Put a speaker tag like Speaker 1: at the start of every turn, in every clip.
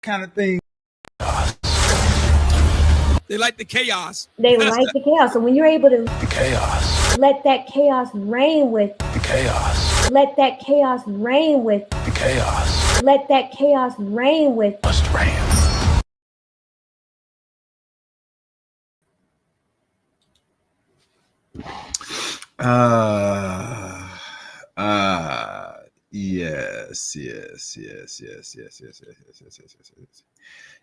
Speaker 1: kind of thing.
Speaker 2: They like the chaos.
Speaker 3: They like the chaos. So when you're able to
Speaker 4: chaos,
Speaker 3: let that chaos reign with
Speaker 4: chaos,
Speaker 3: let that chaos reign with
Speaker 4: chaos,
Speaker 3: let that chaos reign with
Speaker 4: must reign.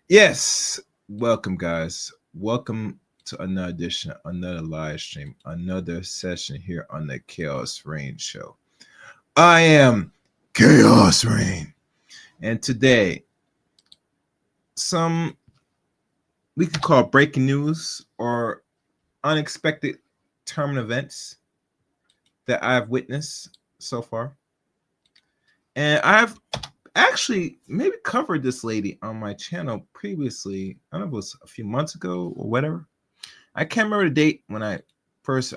Speaker 1: Yes. Welcome, guys. Welcome to another edition, another live stream, another session here on the Chaos Reign Show. I am Chaos Reign, and today, some we could call breaking news or unexpected turn events that I've witnessed so far. And I've actually maybe covered this lady on my channel previously. I don't know if it was a few months ago or whatever. I can't remember the date when I first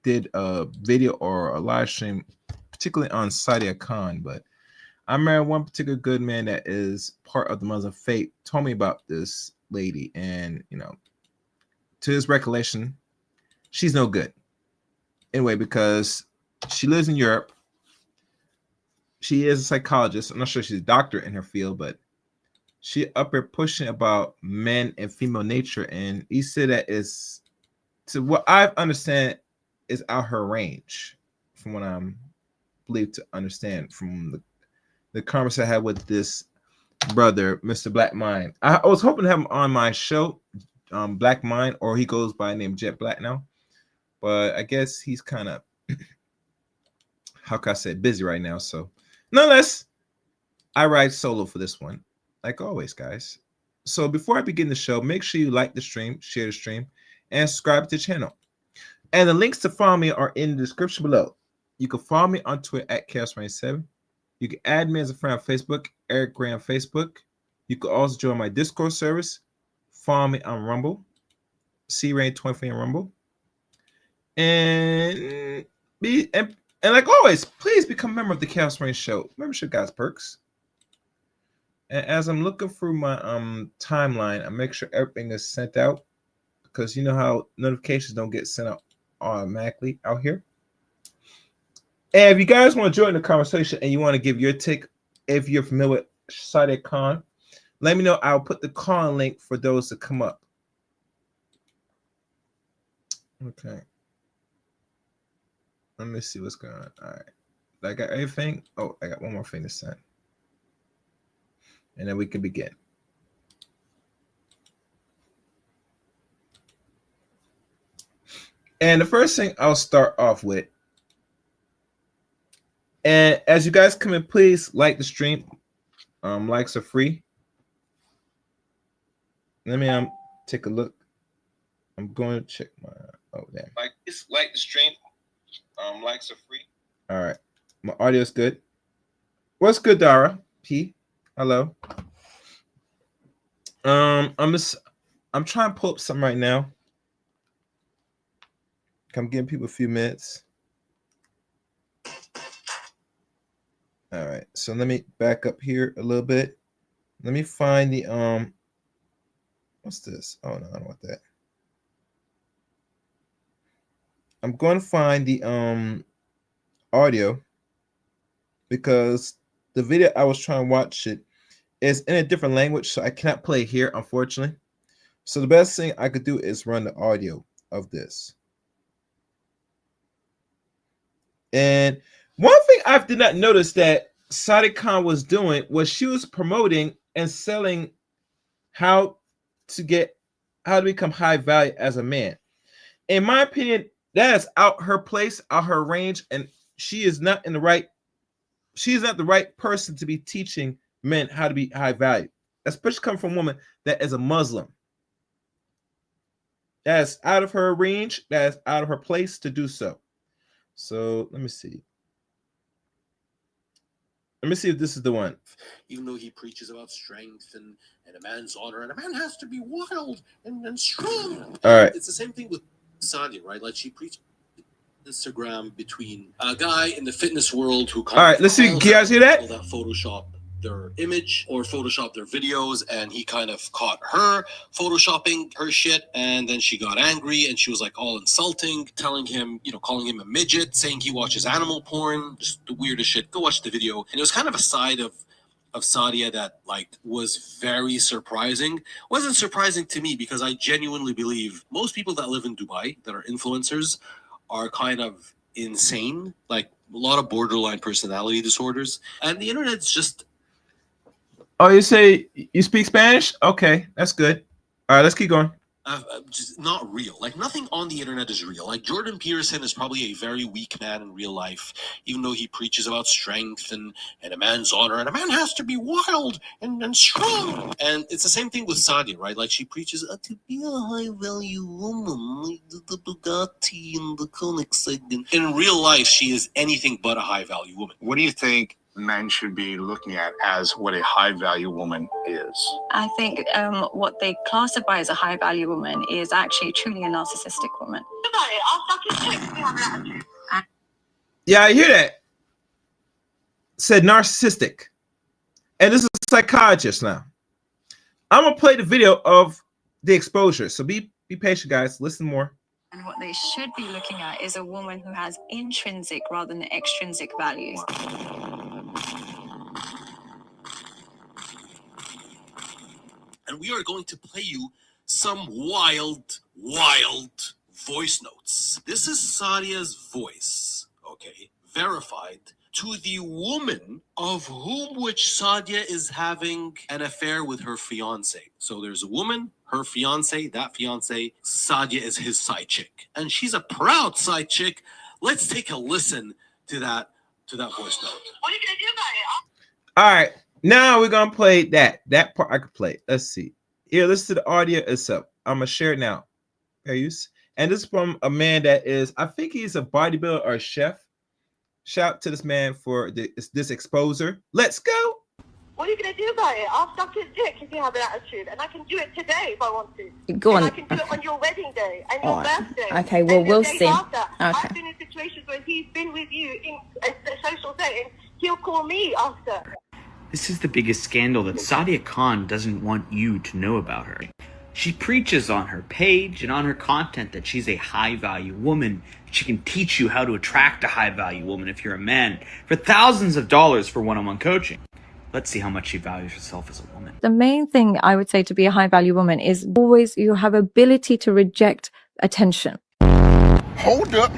Speaker 1: did a video or a live stream, particularly on Sadia Khan, but I remember one particular good man that is part of the Muslim faith told me about this lady, and to his recollection, she's no good. Anyway, because she lives in Europe. She is a psychologist. I'm not sure she's a doctor in her field, but she up here pushing about men and female nature. And he said that is, to what I understand, is out her range from what I'm believed to understand from the conversation I had with this brother, Mr. Black Mind. I was hoping to have him on my show, Black Mind, or he goes by the name Jet Black now. But I guess he's kind of, how can I say, busy right now. So nonetheless, I ride solo for this one, like always, guys. So before I begin the show, make sure you like the stream, share the stream, and subscribe to the channel. And the links to follow me are in the description below. You can follow me on Twitter at Chaos27. You can add me as a friend on Facebook, Eric Gray on Facebook. You can also join my Discord service. Follow me on Rumble, CRain23 on Rumble. And like always, please become a member of the Chaos Reign Show. Membership guys perks. And as I'm looking through my timeline, I make sure everything is sent out, because you know how notifications don't get sent out automatically out here. And if you guys want to join the conversation and you want to give your take, if you're familiar with Sadia Khan, let me know. I'll put the Khan link for those to come up. Okay. Let me see what's going on. All right. I got everything. Oh, I got one more thing to send. And then we can begin. And the first thing I'll start off with, and as you guys come in, please like the stream. Likes are free. Let me take a look. I'm going to check my damn. Like the stream. Likes are free. All right. My audio is good. What's good, Dara? P. Hello. I'm trying to pull up something right now. I'm giving people a few minutes. All right. So let me back up here a little bit. Let me find the what's this? Oh no, I don't want that. I'm going to find the audio, because the video I was trying to watch it is in a different language, so I cannot play here, unfortunately. So the best thing I could do is run the audio of this. And one thing I did not notice that Sadia Khan was doing was she was promoting and selling how to become high value as a man. In my opinion, that is out her place, out her range, and she is not the right person to be teaching men how to be high value, especially coming from a woman that is a Muslim. That is out of her range. That is out of her place to do so. So let me see. Let me see if this is the one.
Speaker 5: Even though he preaches about strength and a man's honor, and a man has to be wild and strong.
Speaker 1: All right.
Speaker 5: It's the same thing with Sadia, right? Like she preached Instagram between a guy in the fitness world who.
Speaker 1: All right, let's see. Can you guys hear that?
Speaker 5: That Photoshop their image or Photoshop their videos, and he kind of caught her Photoshopping her shit, and then she got angry and she was like all insulting, telling him, calling him a midget, saying he watches animal porn, just the weirdest shit. Go watch the video. And it was kind of a side of Sadia that like was very surprising. Wasn't surprising to me because I genuinely believe most people that live in Dubai that are influencers are kind of insane, like a lot of borderline personality disorders, and the internet's just.
Speaker 1: Oh, you say you speak Spanish? Okay, that's good. All right, let's keep going.
Speaker 5: Just not real. Like nothing on the internet is real. Like Jordan Peterson is probably a very weak man in real life, even though he preaches about strength and a man's honor, and a man has to be wild and strong. And it's the same thing with Sadia, right? Like she preaches to be a high value woman, like the Bugatti and the Koenigsegg. In real life, she is anything but a high value woman.
Speaker 6: What do you think men should be looking at as what a high value woman is?
Speaker 7: I think what they classify as a high value woman is actually truly a narcissistic woman.
Speaker 1: Yeah, I hear that. Said narcissistic. And this is a psychologist now. I'm gonna play the video of the exposure. So be patient, guys. Listen more.
Speaker 7: And what they should be looking at is a woman who has intrinsic rather than extrinsic values.
Speaker 5: And we are going to play you some wild voice notes. This is Sadia's voice, okay, verified to the woman of whom which Sadia is having an affair with her fiance. So there's a woman, her fiance, that fiance, Sadia is his side chick. And she's a proud side chick. Let's take a listen to that voice note. What are you gonna do about it?
Speaker 1: All right. Now we're gonna play that part. I could play. Let's see. Here, listen to the audio itself. I'm gonna share it now. And this is from a man that is, I think he's a bodybuilder or a chef. Shout out to this man for this exposure. Let's go.
Speaker 8: What are you gonna do about it? I'll suck his dick if you have an attitude, and I can do it today if I want to.
Speaker 9: Go on.
Speaker 8: And I can do it on your wedding day and your birthday.
Speaker 9: Okay, well,
Speaker 8: and
Speaker 9: we'll
Speaker 8: the days
Speaker 9: see.
Speaker 8: after.
Speaker 9: Okay.
Speaker 8: I've been in situations where he's been with you in a social setting. He'll call me after.
Speaker 10: This is the biggest scandal that Sadia Khan doesn't want you to know about her. She preaches on her page and on her content that she's a high-value woman. She can teach you how to attract a high-value woman if you're a man for thousands of dollars for one-on-one coaching. Let's see how much she values herself as a woman.
Speaker 9: The main thing I would say to be a high value woman is always you have ability to reject attention.
Speaker 11: Hold up.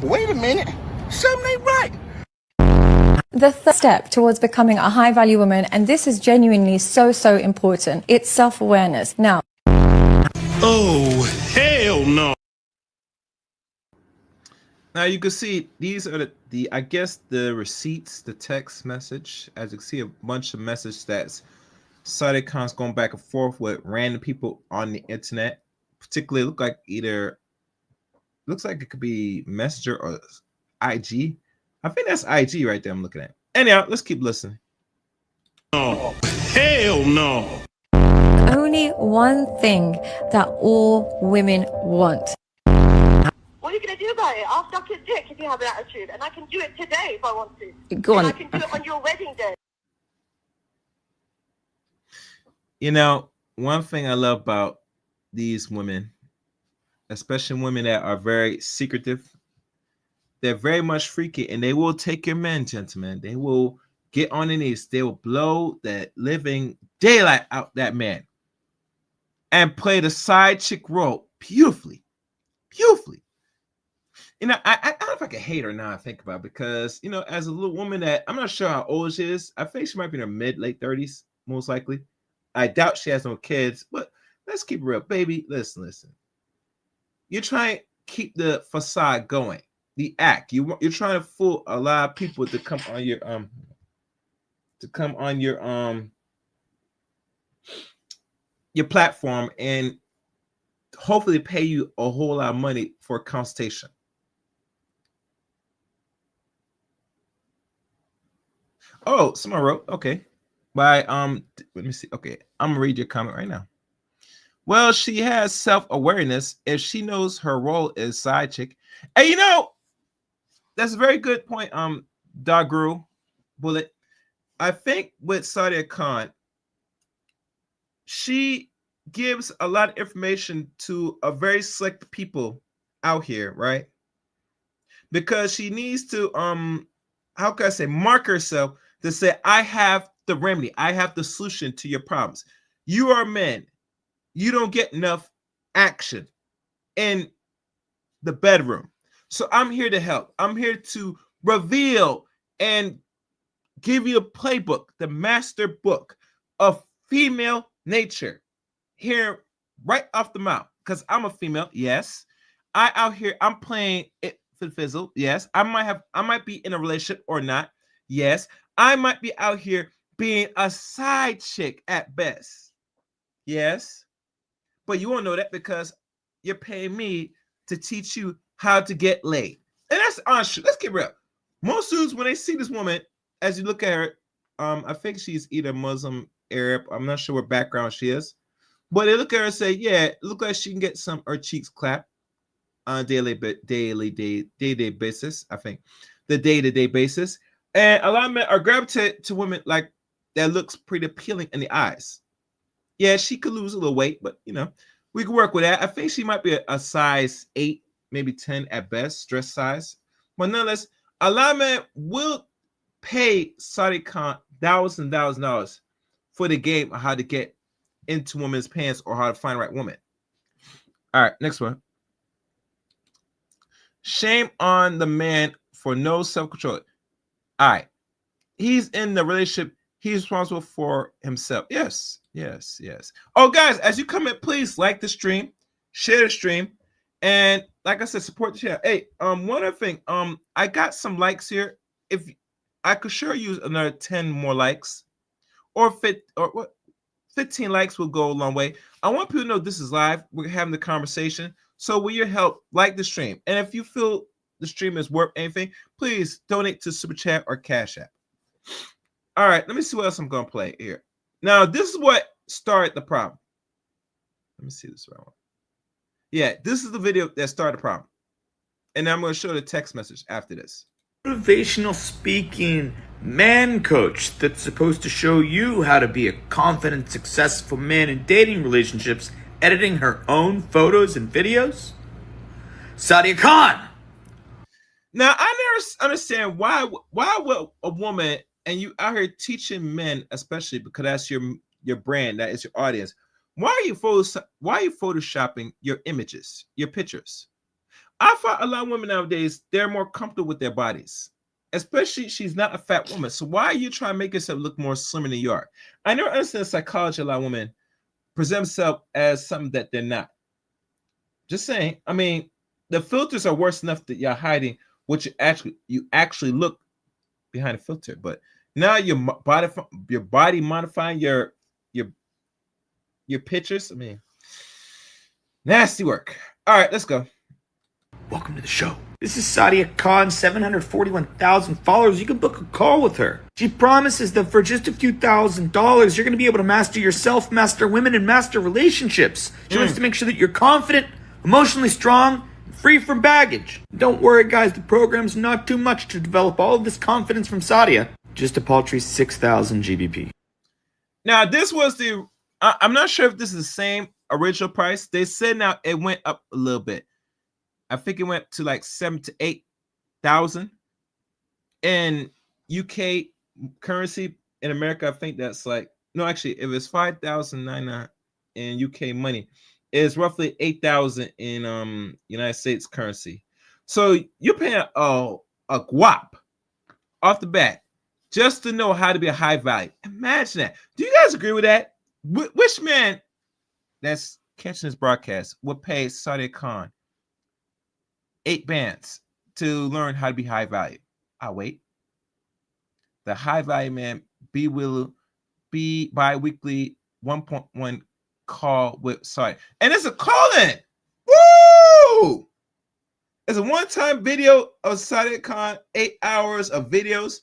Speaker 11: Wait a minute. Something ain't right.
Speaker 9: The third step towards becoming a high value woman, and this is genuinely so important, it's self-awareness. Now,
Speaker 2: Oh, hell no.
Speaker 1: Now you can see these are the I guess the receipts, the text message. As you can see, a bunch of messages that's Sadia Khan's going back and forth with random people on the internet. Particularly looks like it could be Messenger or IG. I think that's IG right there I'm looking at. Anyhow, let's keep listening.
Speaker 2: Oh, hell no.
Speaker 9: only one thing that all women want.
Speaker 8: What are you gonna do about it? I'll suck his dick if you have an attitude, and I can do it today if I want to.
Speaker 9: Go on.
Speaker 8: And I can do it on your wedding day.
Speaker 1: You know, one thing I love about these women, especially women that are very secretive, they're very much freaky, and they will take your men, gentlemen. They will get on their knees. They will blow that living daylight out that man and play the side chick role beautifully. Beautifully. You know, I don't know if I can hate her now I think about it, because, you know, as a little woman that I'm not sure how old she is. I think she might be in her late 30s, most likely. I doubt she has no kids, but let's keep it real. Baby, listen. You're trying to keep the facade going. The act. You're trying to fool a lot of people to come on your platform and hopefully pay you a whole lot of money for a consultation. Oh, someone wrote, okay. By let me see. Okay, I'm gonna read your comment right now. Well, she has self-awareness if she knows her role is side chick. And you know, that's a very good point. Dogru Bullet. I think with Sadia Khan, she gives a lot of information to a very select people out here, right? Because she needs to how can I say, mark herself to say, I have the remedy, I have the solution to your problems. You are men, you don't get enough action in the bedroom, so I'm here to help. I'm here to reveal and give you a playbook, the master book of female nature, here right off the mouth. Because I'm a female, yes. I out here, I'm playing it for the fizzle, yes. I might be in a relationship or not, yes. I might be out here being a side chick at best, yes. But you won't know that because you're paying me to teach you how to get laid. And that's honest. Let's get real. Most dudes, when they see this woman, as you look at her, I think she's either Muslim, Arab. I'm not sure what background she is, but they look at her and say, "Yeah, it looks like she can get her cheeks clapped on a day-to-day basis." I think the day-to-day basis, and a lot of men are gravitated to women like that looks pretty appealing in the eyes. Yeah, she could lose a little weight, but we can work with that. I think she might be a size 8, maybe 10 at best, dress size. But nonetheless, a lot of men will pay Sadia Khan $1,000 for the game of how to get into women's pants or how to find the right woman. All right, next one. Shame on the man for no self-control. All right, he's in the relationship. He's responsible for himself. Yes. Oh, guys, as you come in, please like the stream, share the stream, and like I said, support the channel. Hey, one other thing, I got some likes here. If I could sure use another 10 more likes, or 15 likes will go a long way. I want people to know this is live. We're having the conversation. So with your help, like the stream, and if you feel the stream is worth anything, please donate to Super Chat or Cash App. All right, let me see what else I'm gonna play here. Now, this is what started the problem. Let me see this right one. Yeah, this is the video that started the problem. And I'm going to show the text message after this.
Speaker 10: Motivational speaking man coach that's supposed to show you how to be a confident, successful man in dating relationships, editing her own photos and videos? Sadia Khan!
Speaker 1: Now, I never understand why would a woman, and you out here teaching men, especially because that's your brand, that is your audience. Why are you photoshopping your images, your pictures? I find a lot of women nowadays, they're more comfortable with their bodies, especially she's not a fat woman. So why are you trying to make yourself look more slimmer than you are? I never understand the psychology of a lot of women present themselves as something that they're not. Just saying. I mean, the filters are worse enough that you're hiding what you actually look behind a filter. But now your body modifying your pictures. I mean, nasty work. All right, let's go.
Speaker 10: Welcome to the show. This is Sadia Khan, 741,000 followers. You can book a call with her. She promises that for just a few $1,000s, you're going to be able to master yourself, master women, and master relationships. She wants to make sure that you're confident, emotionally strong, and free from baggage. Don't worry, guys. The program's not too much to develop all of this confidence from Sadia. Just a paltry 6,000 GBP.
Speaker 1: Now, this was I'm not sure if this is the same original price. They said now it went up a little bit. I think it went to like 7,000 to 8,000 in UK currency. In America, I think that's like, no, actually, if it's 5,099 in UK money, it's roughly 8,000 in United States currency. So you're paying a guap off the bat just to know how to be a high value. Imagine that. Do you guys agree with that? Which man that's catching this broadcast would pay Sadia Khan 8 bands to learn how to be high value? I'll wait. The high value man will be bi-weekly 1.1 call with Sadia. And it's a call-in. Woo! It's a one-time video of Sadia Khan, 8 hours of videos,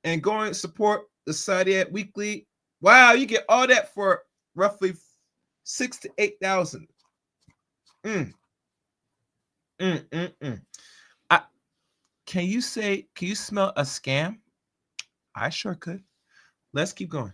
Speaker 1: and going to support the Sadia weekly. Wow, you get all that for roughly 6,000 to 8,000. Can you smell a scam? I sure could. Let's keep going.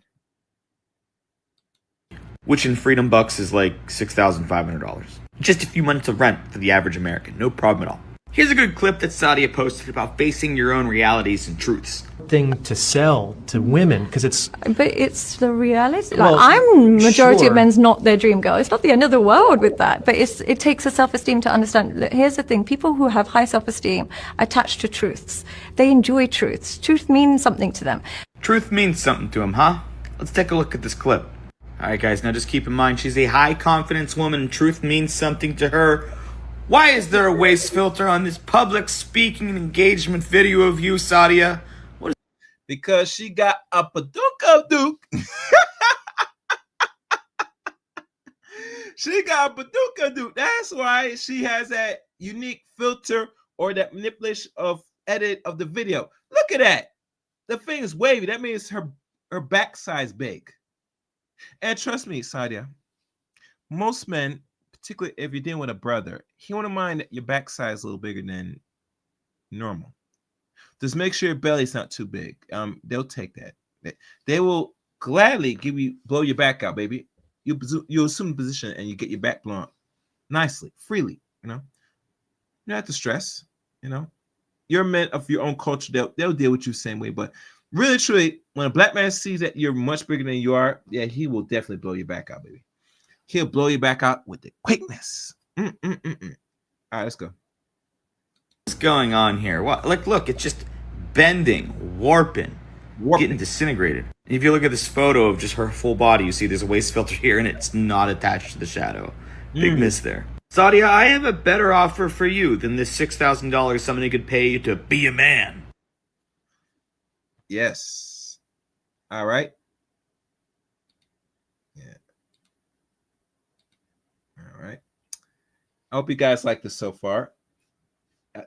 Speaker 10: Which in Freedom Bucks is like $6,500. Just a few months of rent for the average American. No problem at all. Here's a good clip that Sadia posted about facing your own realities and truths.
Speaker 12: Thing to sell to women because
Speaker 9: But it's the reality.
Speaker 12: Well,
Speaker 9: Like, I'm majority
Speaker 12: sure.
Speaker 9: of men's not their dream girl. It's not the end of the world with that. But it takes a self-esteem to understand. Look, here's the thing: people who have high self-esteem attach to truths. They enjoy truths. Truth means something to them.
Speaker 10: Truth means something to him, huh? Let's take a look at this clip. Alright guys, now just keep in mind she's a high confidence woman and truth means something to her. Why is there a waist filter on this public speaking and engagement video of you, Sadia?
Speaker 1: Because she got a paduka duke. She got a paduka duke. That's why she has that unique filter or that manipulation of edit of the video. Look at that. The thing is wavy. That means her backside's big. And trust me, Sadia, most men, particularly if you're dealing with a brother, he won't mind that your backside is a little bigger than normal. Just make sure your belly's not too big. They'll take that. They will gladly blow your back out, baby. You assume the position and you get your back blown nicely, freely. You know, you don't have to stress. You know, you're men of your own culture. They'll deal with you the same way. But really, truly, when a black man sees that you're much bigger than you are, yeah, he will definitely blow your back out, baby. He'll blow you back out with the quickness. All right, let's go.
Speaker 10: What's going on here? What? Like, look, it's just bending, warping, getting disintegrated. If you look at this photo of just her full body, you see there's a waist filter here and it's not attached to the shadow. Big miss there. Sadia, I have a better offer for you than this $6,000 somebody could pay you to be a man.
Speaker 1: Yes. All right. Yeah. All right. I hope you guys like this so far.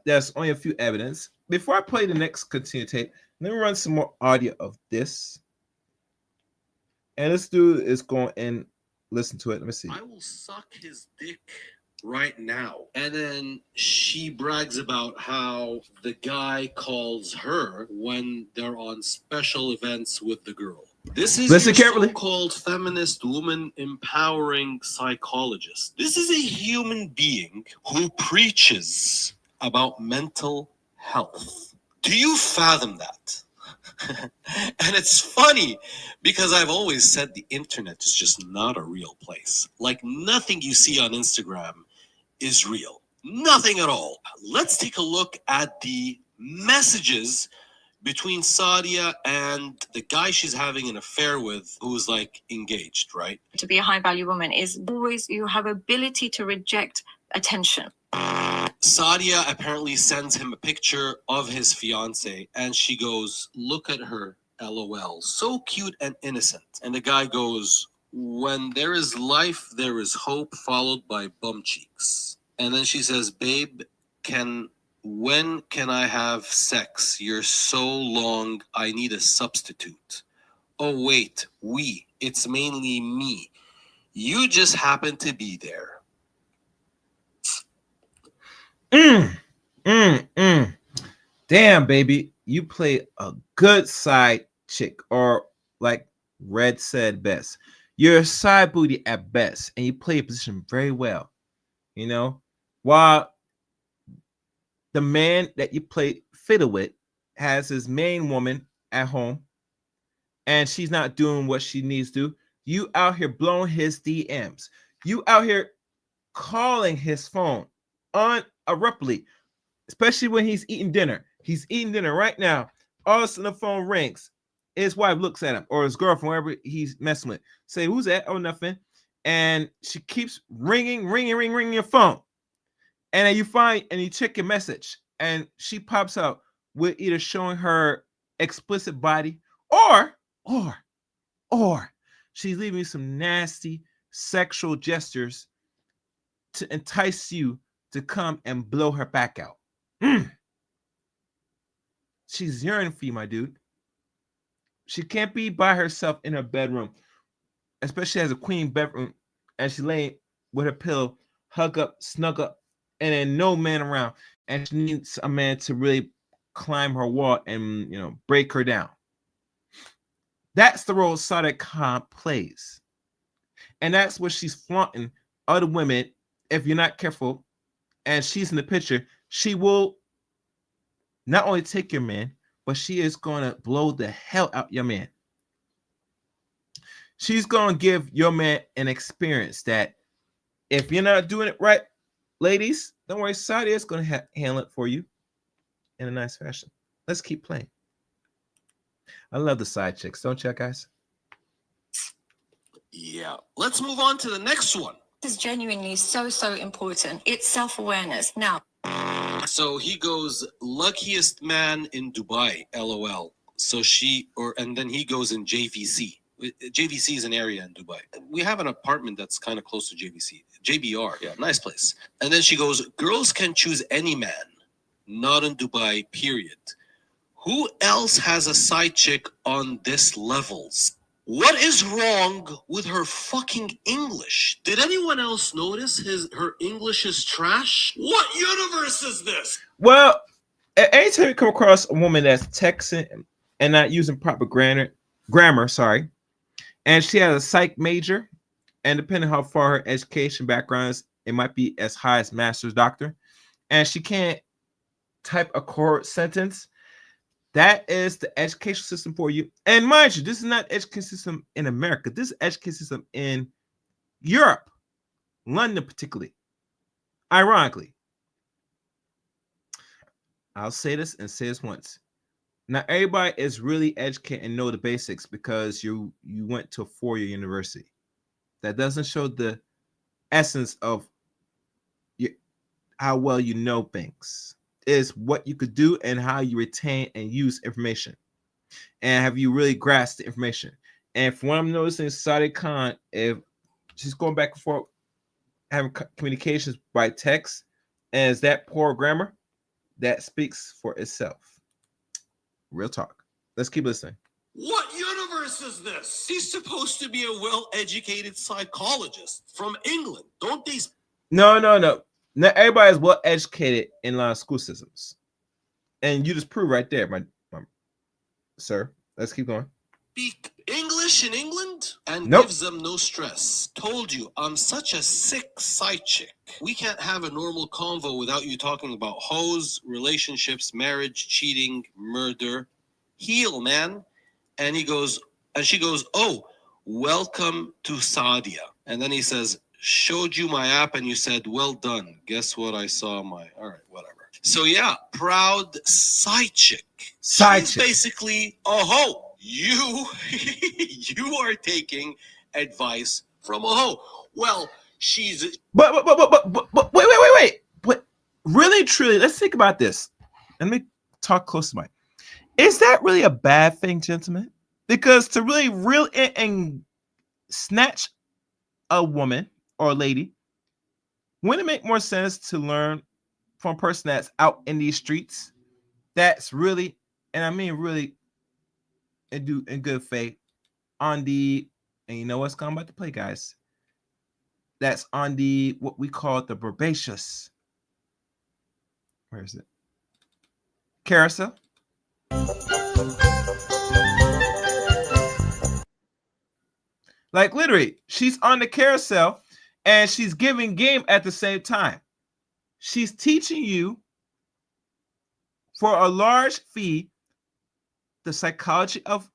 Speaker 1: There's only a few evidence. Before I play the next continue tape, let me run some more audio of this. And this dude is going and listen to it. Let me see.
Speaker 5: I will suck his dick right now. And then she brags about how the guy calls her when they're on special events with the girl. This is
Speaker 1: Listen
Speaker 5: your
Speaker 1: carefully.
Speaker 5: so-called feminist woman empowering psychologist. This is a human being who preaches about mental health. Do you fathom that? And it's funny because I've always said the internet is just not a real place. Like nothing you see on Instagram is real. Nothing at all. Let's take a look at the messages between Sadia and the guy she's having an affair with who's like engaged, right?
Speaker 7: To be a high value woman is always you have ability to reject attention.
Speaker 5: Sadia apparently sends him a picture of his fiance and she goes, look at her, LOL. So cute and innocent. And the guy goes, when there is life, there is hope, followed by bum cheeks. And then she says, babe, when can I have sex? You're so long, I need a substitute. Oh, wait, it's mainly me. You just happen to be there.
Speaker 1: Damn, baby, you play a good side chick, or like Red said best, you're a side booty at best, and you play your position very well. You know, while the man that you play fiddle with has his main woman at home, and she's not doing what she needs to. You out here blowing his DMs. You out here calling his phone uninterruptedly, especially when he's eating dinner. He's eating dinner right now. All of a sudden the phone rings. His wife looks at him, or his girlfriend, wherever he's messing with. Say, who's that? Oh, nothing. And she keeps ringing your phone. And then you check your message, and she pops out with either showing her explicit body, or she's leaving you some nasty sexual gestures to entice you to come and blow her back out. She's yearning for you, my dude. She can't be by herself in her bedroom, especially as a queen bedroom, and she's laying with her pillow, hug up, snug up, and then no man around. And she needs a man to really climb her wall and, break her down. That's the role Sadia Khan plays. And that's what she's flaunting other women. If you're not careful and she's in the picture, she will not only take your man, but she is going to blow the hell out your man. She's going to give your man an experience that if you're not doing it right, ladies, don't worry, Sadia is going to handle it for you in a nice fashion. Let's keep playing. I love the side chicks, don't you guys?
Speaker 5: Yeah. Let's move on to the next one.
Speaker 7: This is genuinely so important. It's self-awareness. Now,
Speaker 5: so he goes, luckiest man in Dubai, LOL. So and then he goes in JVC. JVC is an area in Dubai. We have an apartment that's kind of close to JVC. JBR, yeah, nice place. And then she goes, girls can choose any man, not in Dubai, period. Who else has a side chick on this levels? What is wrong with her fucking English? Did anyone else notice her English is trash? What universe is this?
Speaker 1: Well, anytime you come across a woman that's texting and not using proper grammar, and she has a psych major, and depending how far her education background is, it might be as high as master's doctor, and she can't type a core sentence. That is the education system for you. And mind you, this is not education system in America. This is education system in Europe, London particularly. Ironically, I'll say this and say this once. Not everybody is really educated and know the basics because you went to a four-year university. That doesn't show the essence of how well you know things. Is what you could do and how you retain and use information. And have you really grasped the information? And from what I'm noticing, Sadia Khan, if she's going back and forth, having communications by text, and is that poor grammar, that speaks for itself. Real talk. Let's keep listening.
Speaker 5: What universe is this? He's supposed to be a well-educated psychologist from England. Don't they?
Speaker 1: No. Not everybody is well educated in a lot of school systems. And you just prove right there, my sir. Let's keep going.
Speaker 5: Speak English in England and
Speaker 1: Nope.
Speaker 5: gives them no stress. Told you, I'm such a sick side chick. We can't have a normal convo without you talking about hoes, relationships, marriage, cheating, murder. Heal, man. And she goes, oh, welcome to Sadia. And then he says, showed you my app and you said, well done. Guess what? I saw all right, whatever. So yeah, proud side chick. She's basically a hoe. You are taking advice from a hoe. Well, she's
Speaker 1: but wait. But really, truly, let's think about this. Let me talk close to Mike. Is that really a bad thing, gentlemen? Because to really and snatch a woman or a lady, wouldn't it make more sense to learn from a person that's out in these streets, that's really, and I mean really, and do in good faith on the, and you know what's going about to play, guys, that's on the what we call the herbaceous, where is it, carousel. Like literally, she's on the carousel and she's giving game at the same time. She's teaching you for a large fee the psychology of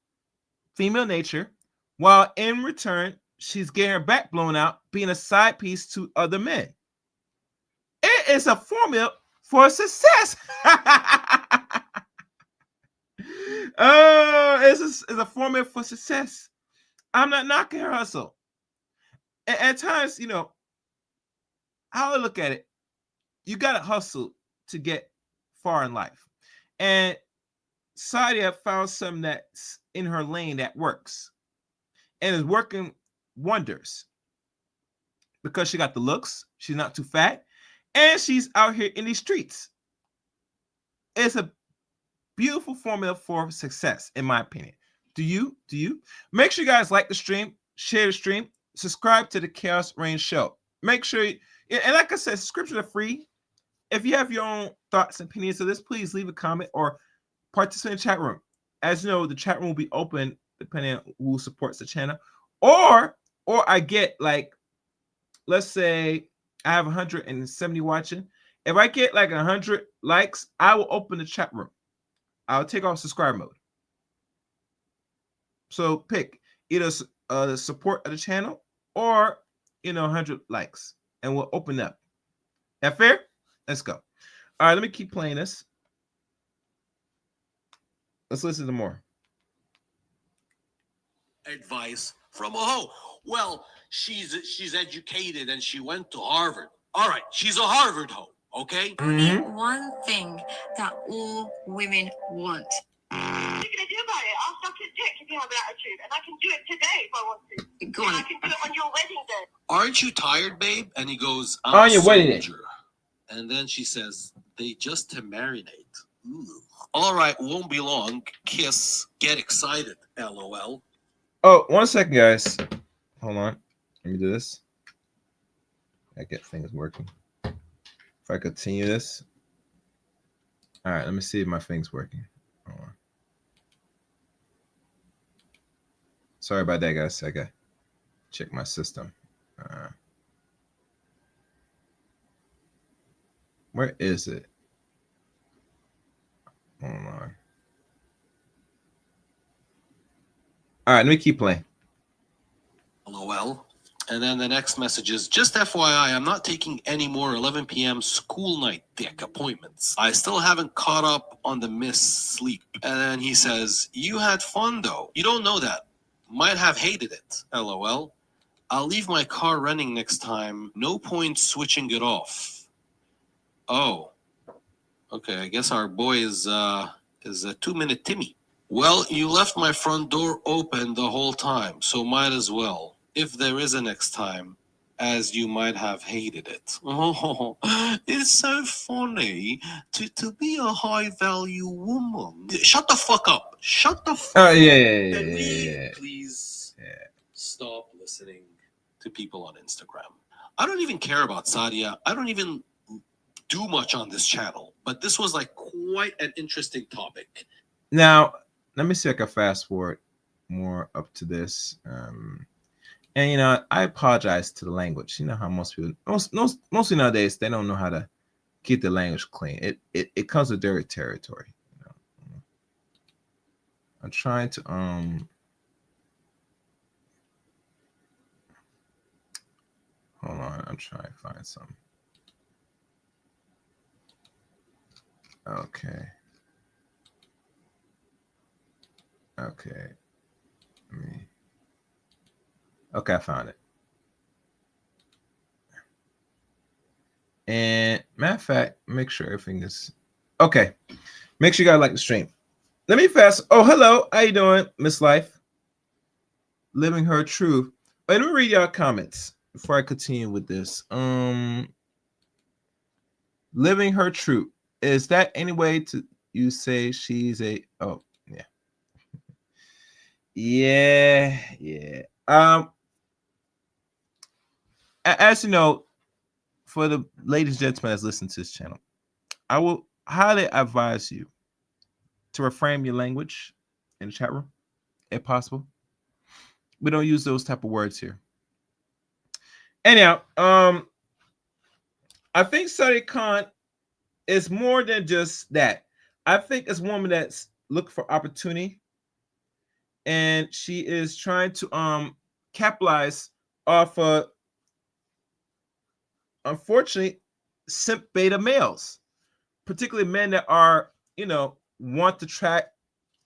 Speaker 1: female nature, while in return, she's getting her back blown out, being a side piece to other men. It is a formula for success. Oh, it's a formula for success. I'm not knocking her hustle. At times, you know, how I look at it, you got to hustle to get far in life. And Sadia found something that's in her lane that works and is working wonders because she got the looks, she's not too fat, and she's out here in these streets. It's a beautiful formula for success, in my opinion. Do you? Make sure you guys like the stream, share the stream, subscribe to the Chaos Reign Show. Make sure, and like I said, subscriptions are free. If you have your own thoughts and opinions of this, please leave a comment or participate in the chat room. As you know, the chat room will be open depending on who supports the channel, or I get like, let's say I have 170 watching. If I get like 100 likes, I will open the chat room. I'll take off subscribe mode. So pick either the support of the channel or 100 likes, and we'll open up. That fair? Let's go. All right, let me keep playing this. Let's listen to more.
Speaker 5: Advice from a hoe. Well, she's educated and she went to Harvard. All right, she's a Harvard hoe, okay?
Speaker 7: Only one thing that all women want.
Speaker 8: What are you going to do about it? I'll suck your dick if you have an attitude. And I can do it today if I want to.
Speaker 7: Go on.
Speaker 8: And I can do it on your wedding day.
Speaker 5: Aren't you tired, babe? And he goes, I'm
Speaker 1: On
Speaker 5: a
Speaker 1: your wedding day.
Speaker 5: soldier. And then she says, they just to marinate. Ooh. All right, won't be long. Kiss. Get excited. LOL.
Speaker 1: Oh, 1 second, guys. Hold on. Let me do this. I get things working. If I continue this. All right, let me see if my thing's working. Hold on. Sorry about that, guys. I got to check my system. Where is it? Hold on. All right, let me keep playing.
Speaker 5: LOL. And then the next message is, just FYI, I'm not taking any more 11 p.m. school night dick appointments. I still haven't caught up on the missed sleep. And then he says, you had fun though. You don't know that. Might have hated it. LOL. I'll leave my car running next time. No point switching it off. Oh. Okay, I guess our boy is a 2-minute Timmy. Well, you left my front door open the whole time, so might as well. If there is a next time, as you might have hated it. Oh, it's so funny to be a high-value woman. Shut the fuck up. Shut the fuck up. Can we please stop listening to people on Instagram? I don't even care about Sadia. I don't even do much on this channel, but this was like quite an interesting topic.
Speaker 1: Now, let me see if I can fast forward more up to this. And I apologize to the language. You know how most people, mostly nowadays, they don't know how to keep the language clean. It comes with dirty territory. I'm trying to hold on. I'm trying to find something. Okay. Okay, I found it. And matter of fact, make sure everything is okay. Make sure you guys like the stream. Let me fast. Oh, hello. How you doing, Miss Life? Living her truth. Wait, let me read y'all comments before I continue with this. Living her truth. Is that any way to you say she's a yeah. As you know, for the ladies and gentlemen that's listening to this channel, I will highly advise you to reframe your language in the chat room, if possible. We don't use those type of words here. Anyhow, I think Sadia Khan is more than just that. I think it's a woman that's looking for opportunity, and she is trying to capitalize off of, unfortunately, simp beta males, particularly men that are, want to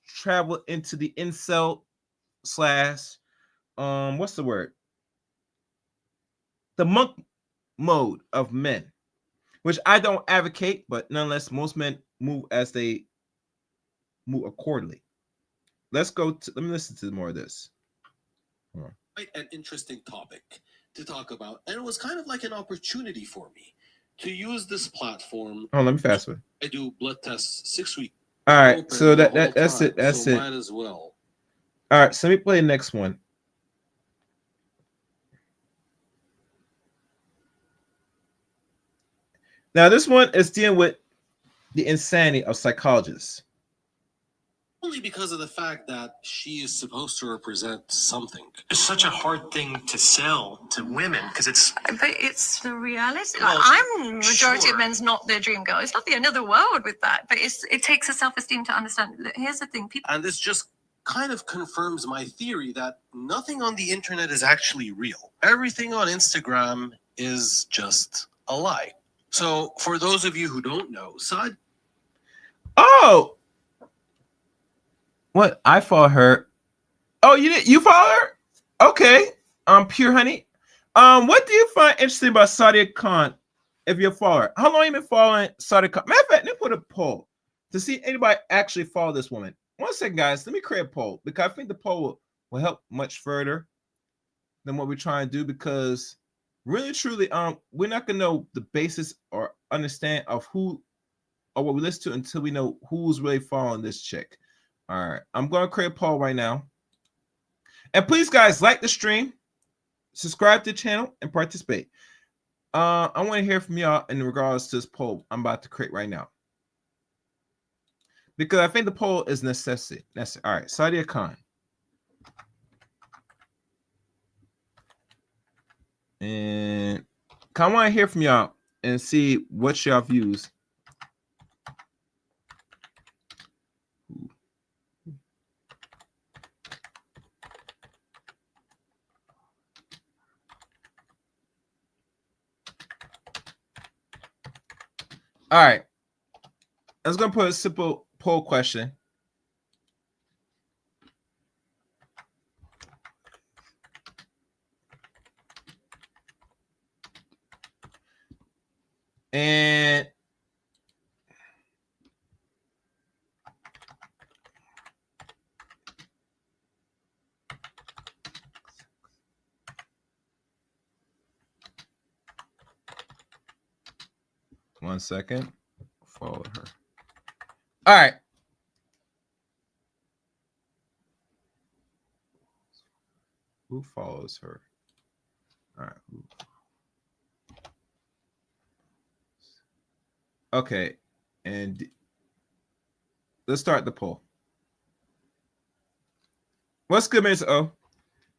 Speaker 1: travel into the incel slash what's the word? The monk mode of men, which I don't advocate, but nonetheless, most men move as they move accordingly. Let me listen to more of this.
Speaker 5: Quite an interesting topic to talk about, and it was kind of like an opportunity for me to use this platform.
Speaker 1: Oh, let me fast forward.
Speaker 5: I do blood tests 6 weeks.
Speaker 1: All right, so that's it. That's it.
Speaker 5: Might as well.
Speaker 1: All right, so let me play the next one. Now, this one is dealing with the insanity of psychologists.
Speaker 5: Told Purely because of the fact that she is supposed to represent something.
Speaker 12: It's such a hard thing to sell to women because it's.
Speaker 9: But it's the reality.
Speaker 5: Well,
Speaker 9: I'm majority
Speaker 5: sure.
Speaker 9: of men's not their dream girl. It's not the end of the world with that. But it takes a self-esteem to understand. Look, here's the thing, people.
Speaker 5: And this just kind of confirms my theory that nothing on the internet is actually real. Everything on Instagram is just a lie. So for those of you who don't know, Sadia.
Speaker 1: Oh, what? I follow her. Oh, you did? You follow her? Okay. Pure honey. What do you find interesting about Sadia Khan? If you follow her, how long you been following Sadia Khan? Matter of fact, let me put a poll to see anybody actually follow this woman. 1 second, guys. Let me create a poll because I think the poll will help much further than what we're trying to do. Because really, truly, we're not gonna know the basis or understand of who or what we listen to until we know who's really following this chick. All right, I'm gonna create a poll right now. And please, guys, like the stream, subscribe to the channel, and participate. I want to hear from y'all in regards to this poll I'm about to create right now. Because I think the poll is necessary. All right, Sadia Khan. And I want to hear from y'all and see what y'all views. All right. I was going to put a simple poll question. And one second. Follow her. All right. Who follows her? All right. Okay. And let's start the poll. What's good, Mr. O?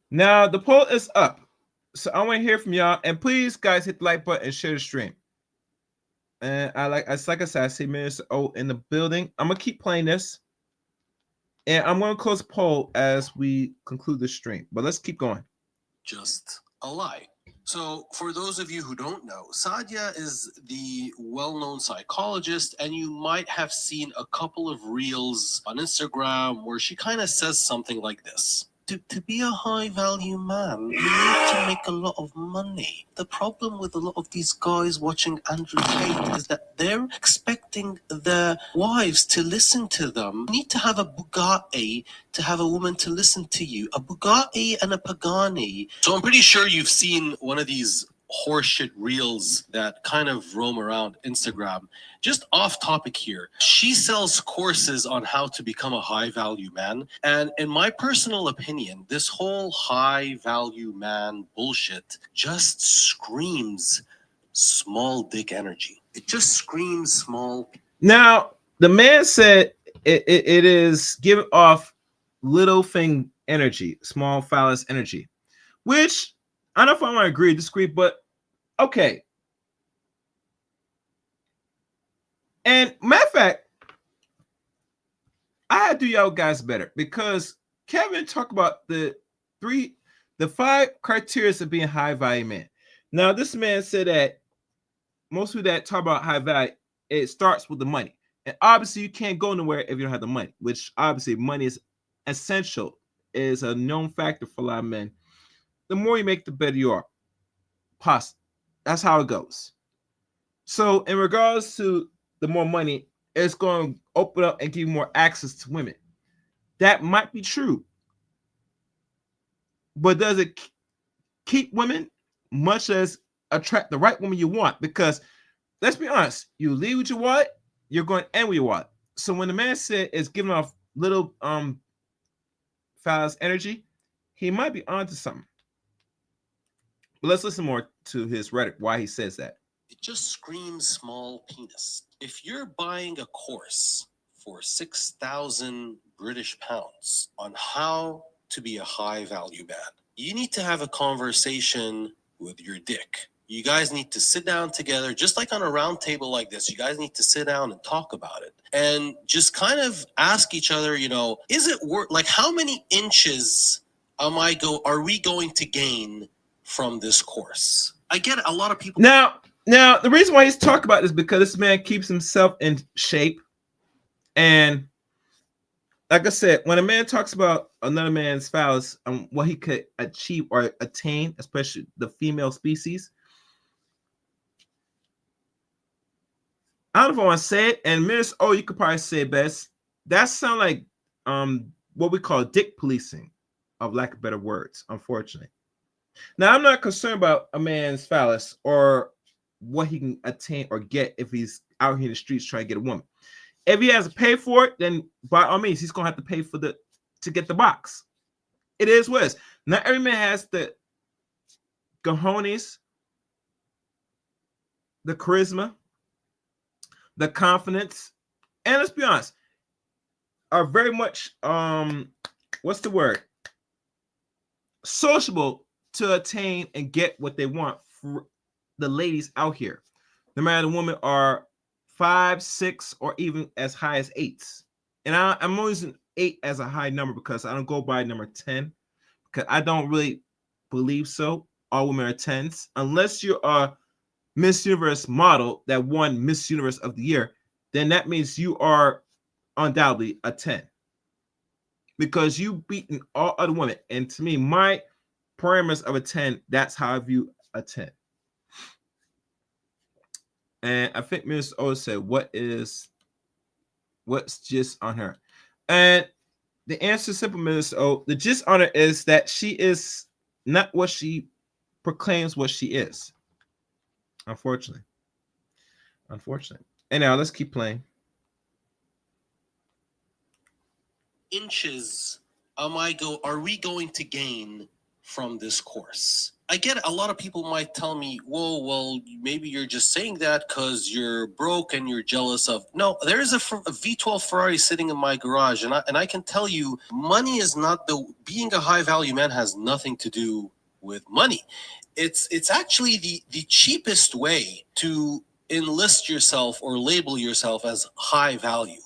Speaker 1: Now, the poll is up. So I want to hear from y'all. And please, guys, hit the like button and share the stream. And like I said, I see Mr. O in the building. I'm going to keep playing this. And I'm going to close the poll as we conclude the stream. But let's keep going.
Speaker 5: Just a lie. So for those of you who don't know, Sadia is the well-known psychologist, and you might have seen a couple of reels on Instagram where she kind of says something like this. To be a high-value man, you need to make a lot of money. The problem with a lot of these guys watching Andrew Tate is that they're expecting their wives to listen to them. You need to have a Bugatti to have a woman to listen to you. A Bugatti and a Pagani. So I'm pretty sure you've seen one of these horseshit reels that kind of roam around Instagram. Just off topic here. She sells courses on how to become a high value man. And in my personal opinion, this whole high value man bullshit just screams small dick energy. It just screams small.
Speaker 1: Now, the man said it is giving off little thing energy, small phallus energy, which I don't know if I want to agree or disagree, but okay. And matter of fact, I had to do y'all guys better because Kevin talked about the 5 criteria of being high value man. Now, this man said that most people that talk about high value, it starts with the money. And obviously, you can't go nowhere if you don't have the money, which obviously money is essential, is a known factor for a lot of men. The more you make, the better you are. That's how it goes. So in regards to the more money, it's going to open up and give you more access to women. That might be true. But does it keep women, much as attract the right woman you want? Because let's be honest, you leave what you want, you're going to end what you want. So when the man said it's giving off little phallus energy, he might be onto something. But let's listen more to his rhetoric, why he says that.
Speaker 5: It just screams small penis. If you're buying a course for $6,000 British pounds on how to be a high value man. You need to have a conversation with your dick. You guys need to sit down together, just like on a round table like this. You guys need to sit down and talk about it and just kind of ask each other, you know, is it worth, like, how many inches are we going to gain from this course? I get a lot of people.
Speaker 1: Now, the reason why he's talking about this is because this man keeps himself in shape. And like I said, when a man talks about another man's phallus and what he could achieve or attain, especially the female species, I don't know if I want to say it, and Miss O, you could probably say it best. That sounds like what we call dick policing, of lack of better words, unfortunately. Now, I'm not concerned about a man's phallus or what he can attain or get if he's out here in the streets trying to get a woman. If he has to pay for it, then by all means, he's gonna have to pay for to get the box. It is what it is. Not every man has the cojones, the charisma, the confidence, and let's be honest, are very much what's the word? Sociable to attain and get what they want for the ladies out here. No matter the women are 5, 6, or even as high as 8s. And I'm always using 8 as a high number because I don't go by number 10, because I don't really believe so. All women are 10s. Unless you're a Miss Universe model that won Miss Universe of the Year, then that means you are undoubtedly a 10. Because you beaten all other women. And to me, my parameters of a 10, that's how I view a 10. And I think Miss O said, what's gist on her? And the answer is simple, Miss O. The gist on her is that she is not what she proclaims what she is. Unfortunately. And now let's keep playing.
Speaker 5: Inches are we going to gain from this course? I get a lot of people might tell me, whoa, well, maybe you're just saying that because you're broke and you're jealous of. No, there is a V12 Ferrari sitting in my garage, and I can tell you, money is not being a high value man has nothing to do with money. It's actually the cheapest way to enlist yourself or label yourself as high value.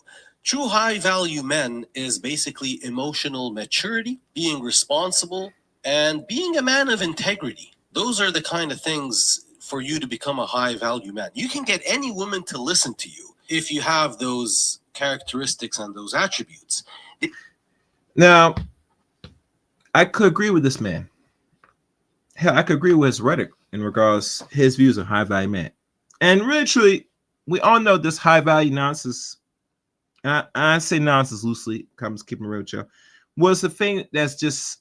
Speaker 5: True high value men is basically emotional maturity, being responsible, and being a man of integrity. Those are the kind of things for you to become a high value man. You can get any woman to listen to you if you have those characteristics and those attributes.
Speaker 1: Now, I could agree with this man. Hell, I could agree with his rhetoric in regards to his views of high value man. And really, truly, we all know this high value nonsense. And I say nonsense loosely, comes keeping it real chill, was the thing that's just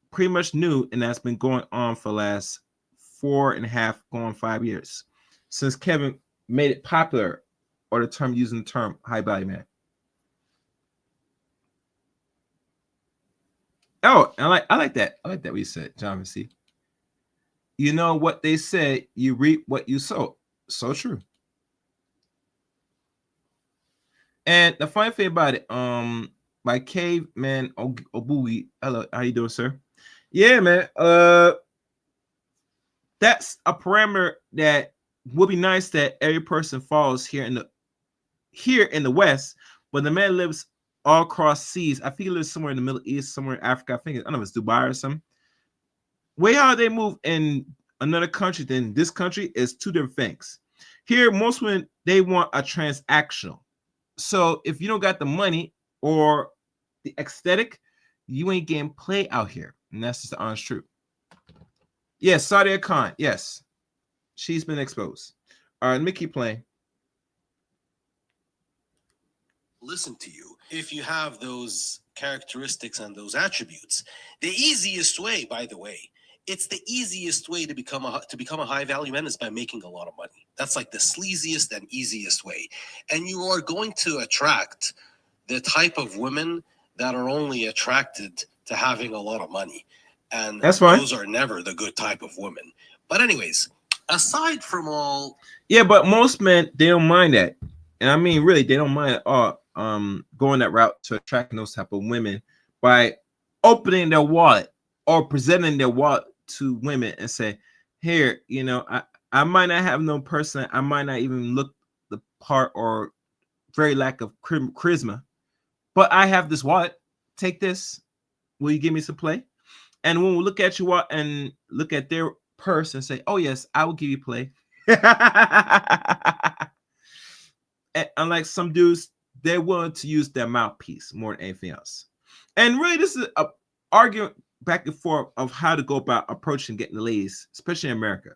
Speaker 1: pretty much new, and that's been going on for the last 4.5, going 5 years, since Kevin made it popular, or the term using the term high value man. Oh, I like that. I like that what you said, John C. You know what they said, you reap what you sow. So true. And the funny thing about it, by Caveman Obugi, hello, how you doing, sir? Yeah, man. That's a parameter that would be nice that every person follows here in the West, but the man lives all across seas. I think he lives somewhere in the Middle East, somewhere in Africa. I don't know if it's Dubai or something. Way how they move in another country than this country is two different things. Here, most women, they want a transactional. So if you don't got the money or the aesthetic, you ain't getting play out here. And that's just the honest truth. Yes, Sadia Khan. Yes. She's been exposed. All right, let me keep playing.
Speaker 5: Listen to you if you have those characteristics and those attributes. The easiest way, by the way, it's the easiest way to become a high value man is by making a lot of money. That's like the sleaziest and easiest way. And you are going to attract the type of women that are only attracted to having a lot of money. And
Speaker 1: that's fine.
Speaker 5: Those are never the good type of women. But anyways, aside from all...
Speaker 1: Yeah, but most men, they don't mind that. And I mean, really, they don't mind at all. going that route to attracting those type of women by opening their wallet or presenting their wallet to women and say, here, you know, I might not have no person, I might not even look the part or very lack of charisma, but I have this wallet. Take this. Will you give me some play? And when we look at you and look at their purse and say, oh yes, I will give you play. And unlike some dudes, they're willing to use their mouthpiece more than anything else. And really, this is a argument back and forth of how to go about approaching getting the ladies, especially in America.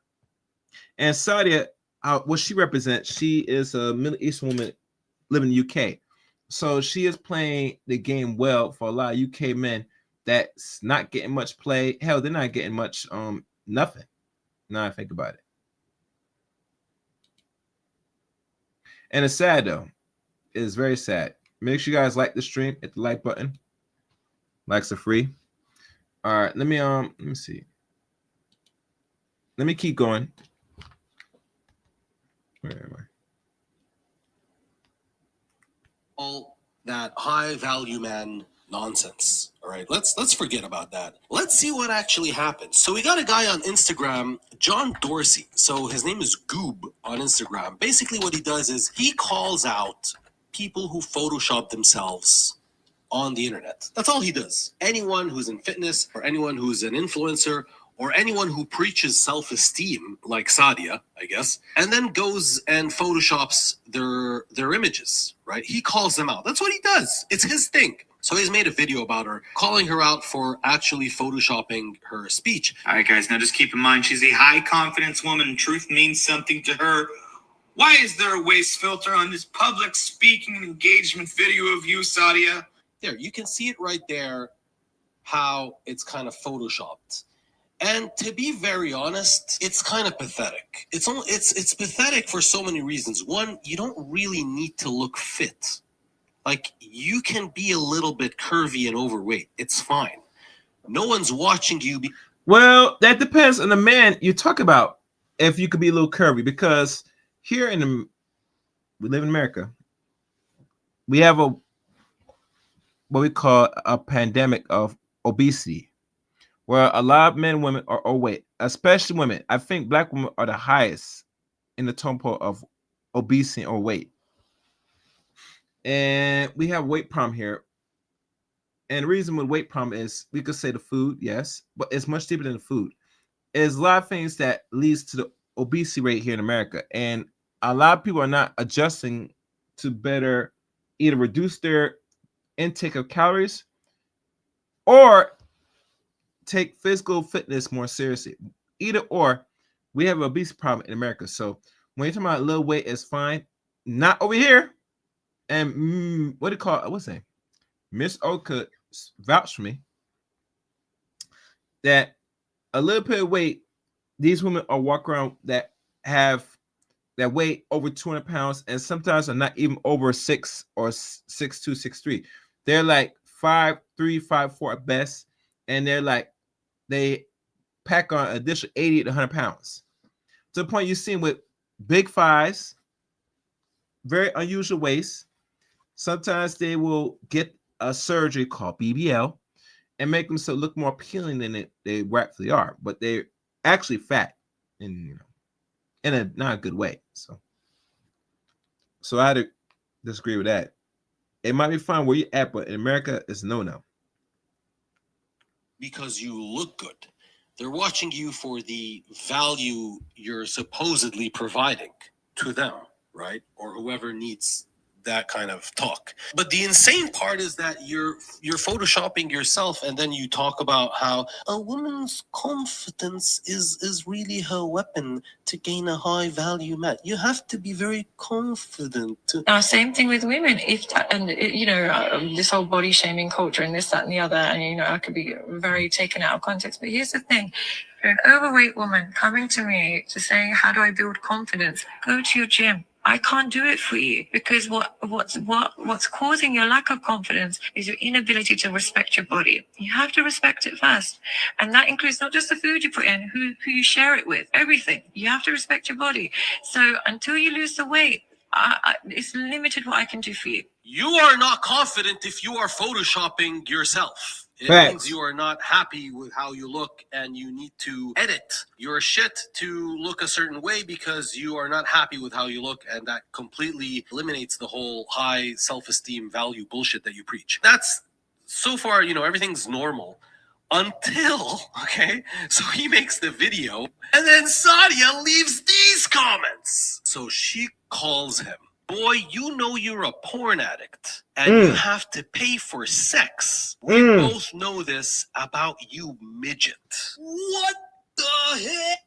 Speaker 1: And Sadia, what she represents, she is a Middle Eastern woman living in the UK. So she is playing the game well for a lot of UK men that's not getting much play. Hell, they're not getting much nothing. Now I think about it. And it's sad though. It is very sad. Make sure you guys like the stream, hit the like button. Likes are free. All right, let me see. Let me keep going. Where am I?
Speaker 5: All that high value man nonsense. All right, let's forget about that. Let's see what actually happened. So we got a guy on Instagram, John Dorsey. So his name is Goob on Instagram. Basically what he does is he calls out people who Photoshop themselves on the internet. That's all he does. Anyone who's in fitness or anyone who's an influencer or anyone who preaches self-esteem, like Sadia, I guess, and then goes and Photoshops their images, right? He calls them out. That's what he does. It's his thing. So he's made a video about her, calling her out for actually Photoshopping her speech.
Speaker 10: All right, guys, now just keep in mind, she's a high confidence woman and truth means something to her. Why is there a waist filter on this public speaking and engagement video of you, Sadia?
Speaker 5: There, you can see it right there, how it's kind of Photoshopped. And to be very honest, it's kind of pathetic. It's pathetic for so many reasons. One, you don't really need to look fit. Like, you can be a little bit curvy and overweight. It's fine. No one's watching you.
Speaker 1: Well, that depends on the man you talk about. If you could be a little curvy, because here we live in America. We have what we call a pandemic of obesity, where a lot of men and women are overweight, especially women. I think black women are the highest in the totem pole of obesity or weight. And we have weight problem here. And the reason with weight problem is we could say the food, yes, but it's much deeper than the food. There's a lot of things that leads to the obesity rate here in America. And a lot of people are not adjusting to better either reduce their intake of calories or take physical fitness more seriously. Either or, we have an obesity problem in America. So when you're talking about low weight, is fine. Not over here. And what do you call it? What's that? Miss O could vouch for me that a little bit of weight, these women are walking around that have that weigh over 200 pounds and sometimes are not even over 6 or 6'2", 6'3". They're like 5'3", 5'4" at best, and they're like they pack on an additional 80 to 100 pounds to the point you're seeing with big thighs, very unusual waist. Sometimes they will get a surgery called BBL and make themselves look more appealing than they rightfully are, but they're actually fat and in a not a good way. So I had to disagree with that. It might be fine where you're at, but in America, it's no.
Speaker 5: Because you look good. They're watching you for the value you're supposedly providing to them, right? Or whoever needs that kind of talk. But the insane part is that you're photoshopping yourself, and then you talk about how a woman's confidence is really her weapon to gain a high value man. You have to be very confident to.
Speaker 7: Now, same thing with women. If that, and this whole body shaming culture and this, that, and the other, and I could be very taken out of context. But here's the thing: you're an overweight woman coming to me to saying, "How do I build confidence?" Go to your gym. I can't do it for you, because what's causing your lack of confidence is your inability to respect your body. You have to respect it first. And that includes not just the food you put in, who you share it with, everything. You have to respect your body. So until you lose the weight, It's limited what I can do for you.
Speaker 5: You are not confident if you are photoshopping yourself. It
Speaker 1: Facts.
Speaker 5: means you are not happy with how you look, and you need to edit your shit to look a certain way because you are not happy with how you look, and that completely eliminates the whole high self-esteem value bullshit that you preach. That's so far, everything's normal. Until, okay, so he makes the video, and then Sadia leaves these comments. So she calls him, boy, you know you're a porn addict, and you have to pay for sex. We both know this about you, midget. What the heck?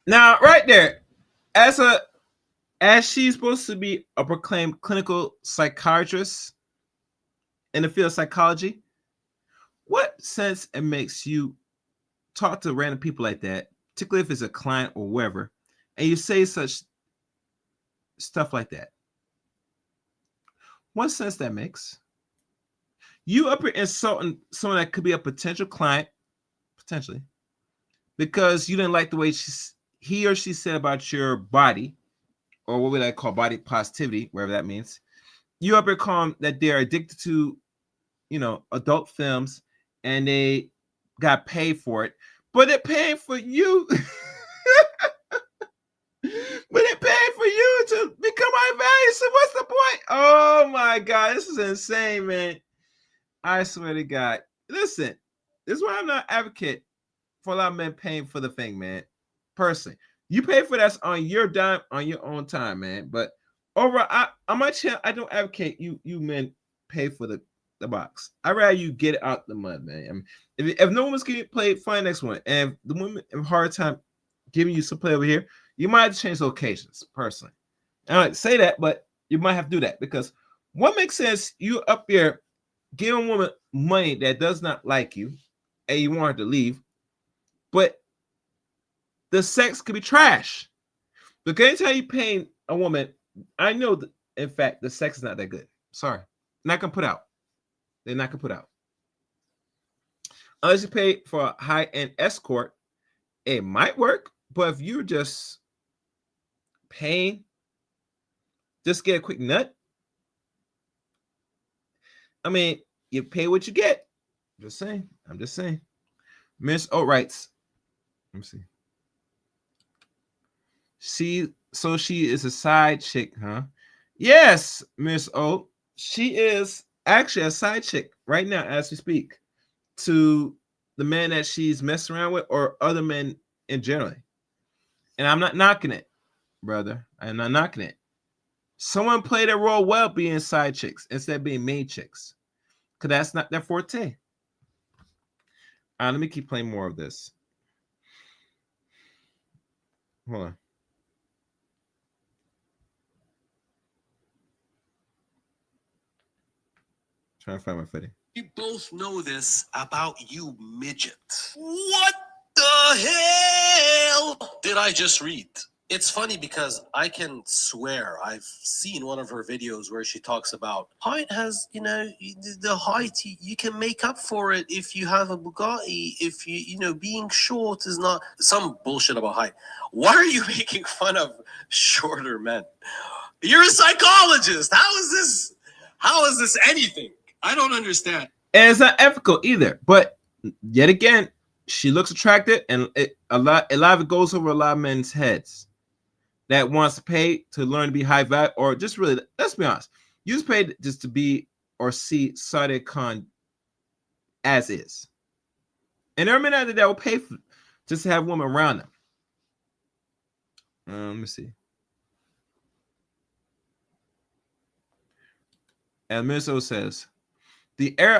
Speaker 1: Now, right there, as she's supposed to be a proclaimed clinical psychiatrist in the field of psychology, what sense it makes you talk to random people like that, particularly if it's a client or whoever, and you say such stuff like that? What sense that makes? You up here insulting someone that could be a potential client, potentially, because you didn't like the way he or she said about your body, or what would I call body positivity, wherever that means. You up here calling them that they're addicted to, adult films, and they got paid for it, but they're paying for you. But they're paying for you to become high value. So what's the point? Oh my God, this is insane, man. I swear to God. Listen, this is why I'm not an advocate for a lot of men paying for the thing, man. Personally, you pay for that on your dime, on your own time, man. But overall, on my channel, I don't advocate you men pay for the box. I'd rather you get it out the mud, man. I mean, if no one's getting played, find the next one. And if the women have a hard time giving you some play over here, you might have to change locations, personally. I don't say that, but you might have to do that, because what makes sense, you up here giving a woman money that does not like you and you want her to leave, but the sex could be trash. Because anytime you paying a woman, I know that, in fact, the sex is not that good. Sorry. Not going to put out. They're not going to put out. Unless you pay for a high-end escort, it might work. But if you're just paying, just get a quick nut, I mean, you pay what you get. Just saying. I'm just saying. Miss O writes, let me see. She is a side chick, huh? Yes, Miss O. She is actually a side chick right now as we speak to the man that she's messing around with, or other men in general. And I'm not knocking it, brother. I'm not knocking it. Someone played their role well being side chicks instead of being main chicks, because that's not their forte. Let me keep playing more of this. Hold on. Trying to find my footing.
Speaker 5: We both know this about you, midget. What the hell did I just read? It's funny because I can swear I've seen one of her videos where she talks about height has, the height, you can make up for it if you have a Bugatti, if being short is not some bullshit about height. Why are you making fun of shorter men? You're a psychologist. How is this anything? I don't understand.
Speaker 1: And it's not ethical either. But yet again, she looks attractive, and a lot of it goes over a lot of men's heads that wants to pay to learn to be high value, or just really, let's be honest, you just paid just to be or see Sadia Khan as is. And there are men out there that will pay for just to have women around them. Let me see. And Minnesota says, the era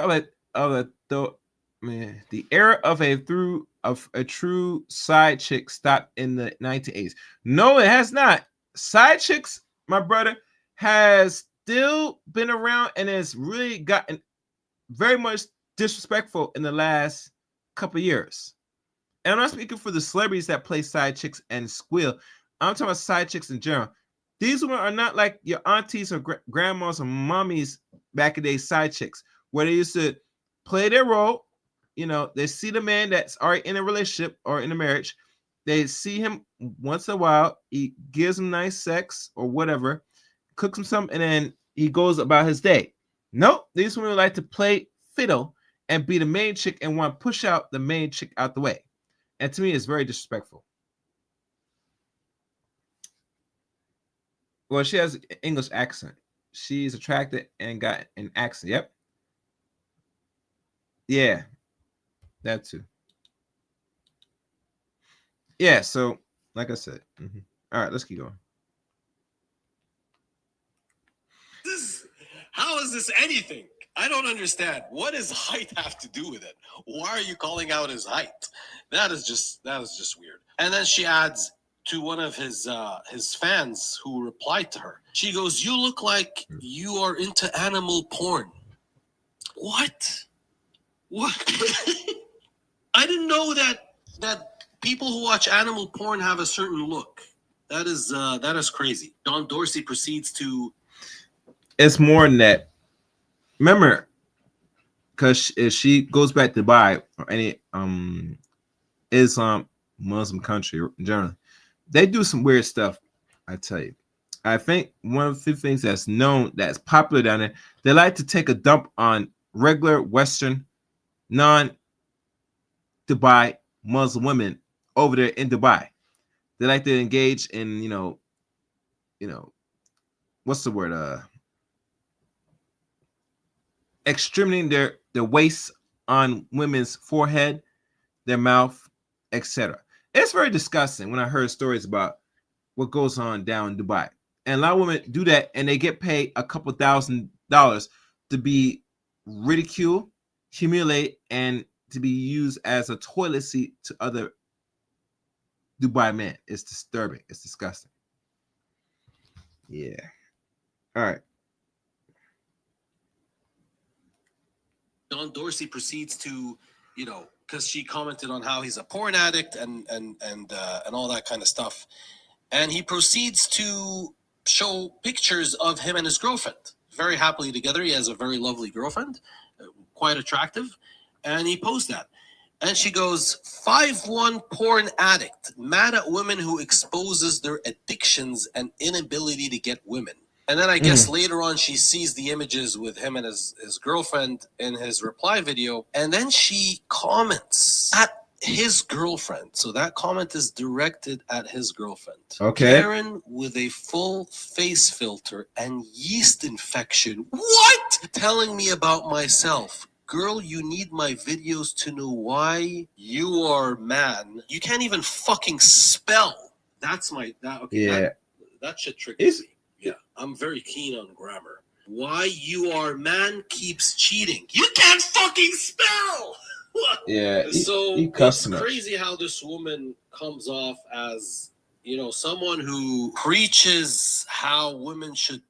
Speaker 1: of a true side chick stopped in the 1980s. No, it has not. Side chicks, my brother, has still been around and has really gotten very much disrespectful in the last couple of years. And I'm not speaking for the celebrities that play side chicks and squeal. I'm talking about side chicks in general. These women are not like your aunties or grandmas or mommies back in the day, side chicks, where they used to play their role. They see the man that's already in a relationship or in a marriage. They see him once in a while. He gives them nice sex or whatever, cooks him something, and then he goes about his day. Nope, these women like to play fiddle and be the main chick and want to push out the main chick out the way. And to me, it's very disrespectful. Well, she has an English accent. She's attracted and got an accent. Yep. Yeah, that too. Yeah, so like I said. All right, let's keep going.
Speaker 5: How is this anything? I don't understand. What does height have to do with it? Why are you calling out his height? That is just weird. And then she adds to one of his fans who replied to her. She goes, "You look like you are into animal porn." What? I didn't know that people who watch animal porn have a certain look. That is crazy. Don Dorsey proceeds to.
Speaker 1: It's more than that. Remember, because if she goes back to Dubai or any Islam Muslim country generally, they do some weird stuff. I tell you, I think one of the things that's known, that's popular down there, they like to take a dump on regular Western, non-Dubai Muslim women over there in Dubai. They like to engage in, what's the word? Extremely their waist on women's forehead, their mouth, etc. It's very disgusting when I heard stories about what goes on down in Dubai. And a lot of women do that, and they get paid a couple $1,000s to be ridiculed, humiliated, and to be used as a toilet seat to other Dubai men. It's disturbing. It's disgusting. Yeah. All right.
Speaker 5: Don Dorsey proceeds to, because she commented on how he's a porn addict and all that kind of stuff, and he proceeds to show pictures of him and his girlfriend, very happily together. He has a very lovely girlfriend, quite attractive, and he posts that. And she goes, 5'1" porn addict, mad at women who exposes their addictions and inability to get women. And then I guess later on she sees the images with him and his girlfriend in his reply video. And then she comments at his girlfriend. So that comment is directed at his girlfriend.
Speaker 1: Okay.
Speaker 5: Karen with a full face filter and yeast infection. What? Telling me about myself. Girl, you need my videos to know why you are man. You can't even fucking spell. That's my... That shit triggers me. Yeah, I'm very keen on grammar. Why you are man keeps cheating. You can't fucking spell!
Speaker 1: Yeah,
Speaker 5: so
Speaker 1: it's
Speaker 5: crazy how this woman comes off as, someone who preaches how women should,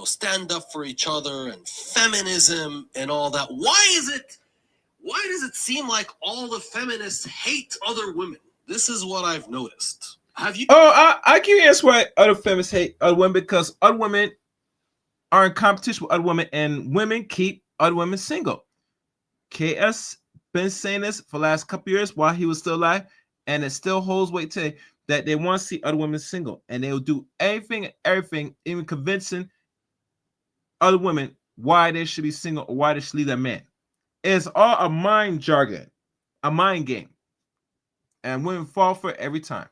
Speaker 5: stand up for each other and feminism and all that. Why does it seem like all the feminists hate other women? This is what I've noticed. Have you?
Speaker 1: I can answer why other feminists hate other women, because other women are in competition with other women, and women keep other women single. KS been saying this for the last couple years while he was still alive, and it still holds weight today that they want to see other women single, and they will do everything, even convincing other women why they should be single or why they should leave that man. It's all a mind jargon, a mind game, and women fall for it every time.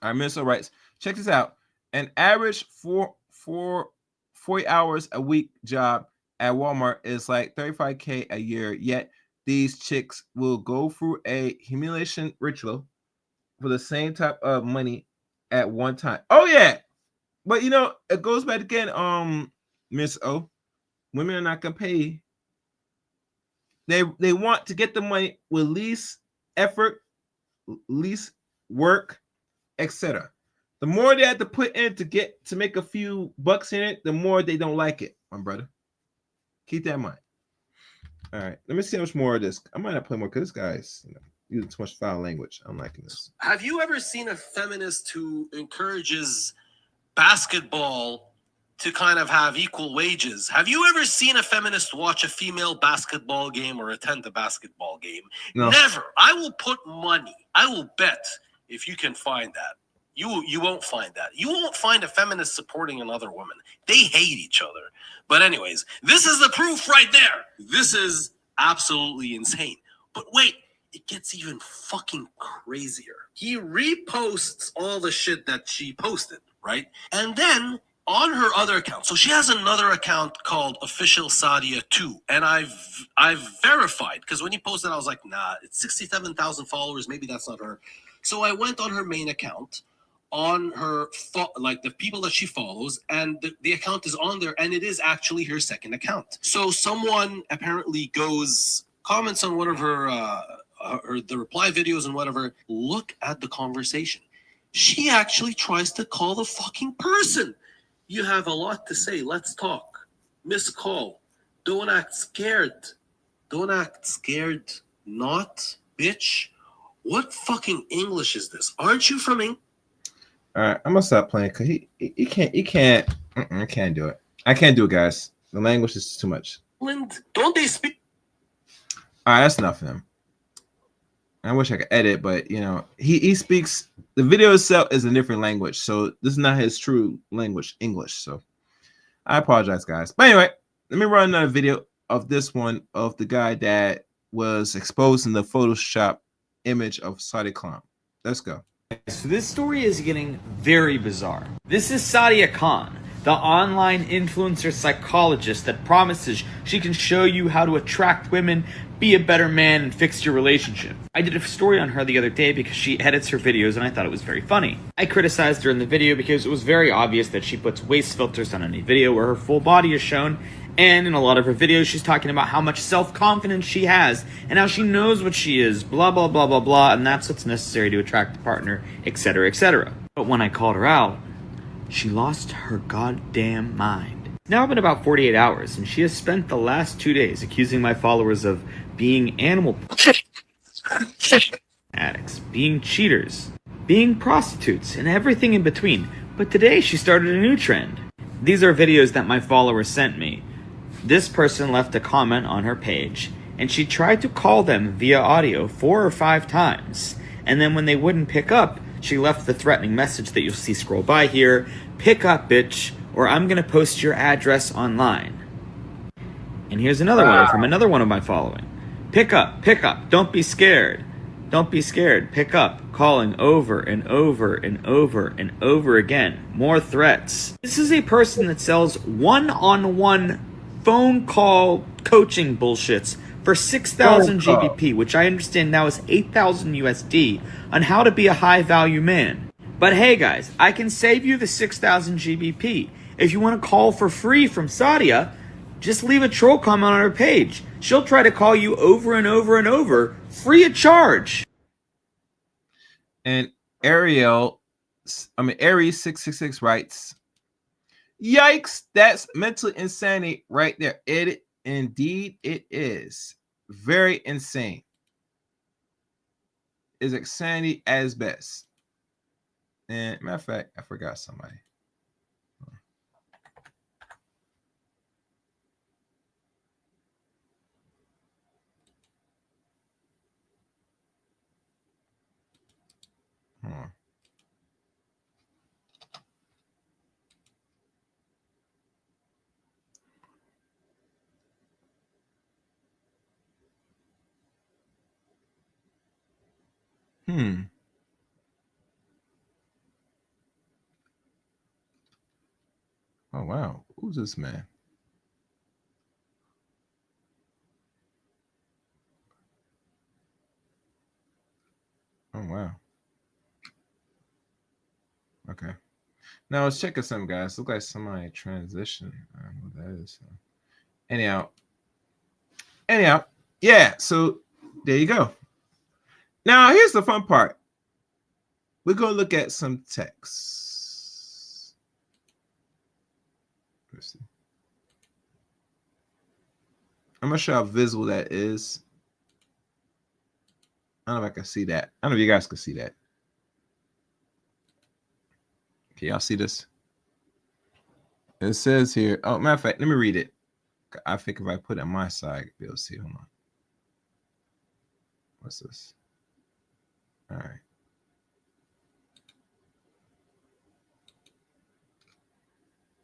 Speaker 1: Our minister writes, check this out. An average 40 hours a week job at Walmart is like $35K a year, yet these chicks will go through a humiliation ritual for the same type of money at one time. Oh yeah, but it goes back again. Miss O, women are not gonna pay. They want to get the money with least effort, least work, etc. The more they have to put in to make a few bucks in it, the more they don't like it, my brother. Keep that in mind. All right, let me see how much more of this. I might not play more because this guy's using too much foul language. I'm liking this.
Speaker 5: Have you ever seen a feminist who encourages basketball to kind of have equal wages? Have you ever seen a feminist watch a female basketball game or attend a basketball game?
Speaker 1: No.
Speaker 5: Never. I will put money. I will bet if you can find that. You won't find that. You won't find a feminist supporting another woman. They hate each other. But anyways, this is the proof right there. This is absolutely insane. But wait, it gets even fucking crazier. He reposts all the shit that she posted, right? And then on her other account, so she has another account called Official Sadia 2, and I've verified, because when he posted, I was like, nah, it's 67,000 followers, maybe that's not her. So I went on her main account, on her like the people that she follows, and the account is on there, and it is actually her second account. So someone apparently comments on one of her the reply videos and whatever. Look at the conversation. She actually tries to call the fucking person. You have a lot to say, let's talk. Miss call. Don't act scared. Don't act scared. Not, bitch. What fucking English is this? Aren't you from England?
Speaker 1: All right, I'm gonna stop playing because he can't do it. I can't do it, guys. The language is too much.
Speaker 5: Don't they speak?
Speaker 1: All right, that's enough of him. I wish I could edit, but you know, he speaks. The video itself is a different language, so this is not his true language, English. So I apologize, guys. But anyway, let me run another video of this one of the guy that was exposing the Photoshop image of Sadia Khan. Let's go.
Speaker 10: So this story is getting very bizarre. This is Sadia Khan, the online influencer psychologist that promises she can show you how to attract women, be a better man, and fix your relationship. I did a story on her the other day because she edits her videos and I thought it was very funny. I criticized her in the video because it was very obvious that she puts waist filters on any video where her full body is shown, and in a lot of her videos she's talking about how much self-confidence she has and how she knows what she is, blah blah blah blah blah, and that's what's necessary to attract a partner, etc etc. But when I called her out, she lost her goddamn mind. It's now been about 48 hours, and she has spent the last 2 days accusing my followers of being animal addicts, being cheaters, being prostitutes, and everything in between. But today she started a new trend. These are videos that my followers sent me. This person left a comment on her page, and she tried to call them via audio 4 or 5 times. And then when they wouldn't pick up, she left the threatening message that you'll see scroll by here: pick up, bitch, or I'm gonna post your address online. And here's another one from another one of my following. Pick up, don't be scared. Don't be scared, pick up. Calling over and over and over and over again. More threats. This is a person that sells one-on-one phone call coaching bullshits for 6,000 GBP, which I understand now is 8,000 USD, on how to be a high-value man. But hey guys, I can save you the 6,000 GBP. If you want to call for free from Sadia, just leave a troll comment on her page. She'll try to call you over and over and over, free of charge.
Speaker 1: And Aries 666 writes, yikes, that's mental insanity right there. Indeed it is. Very insane. Is insanity as best. And matter of fact, I forgot somebody. Oh wow, who's this man? Oh wow. Okay. Now let's check out some guys. Look like somebody transition. I don't know what that is. Anyhow, yeah. So there you go. Now here's the fun part. We're gonna look at some text. Let's see. I'm not sure how visible that is. I don't know if I can see that. I don't know if you guys can see that. Okay, y'all see this? It says here. Oh, matter of fact, let me read it. I think if I put it on my side, I'll be able to see. Hold on. What's this? All right.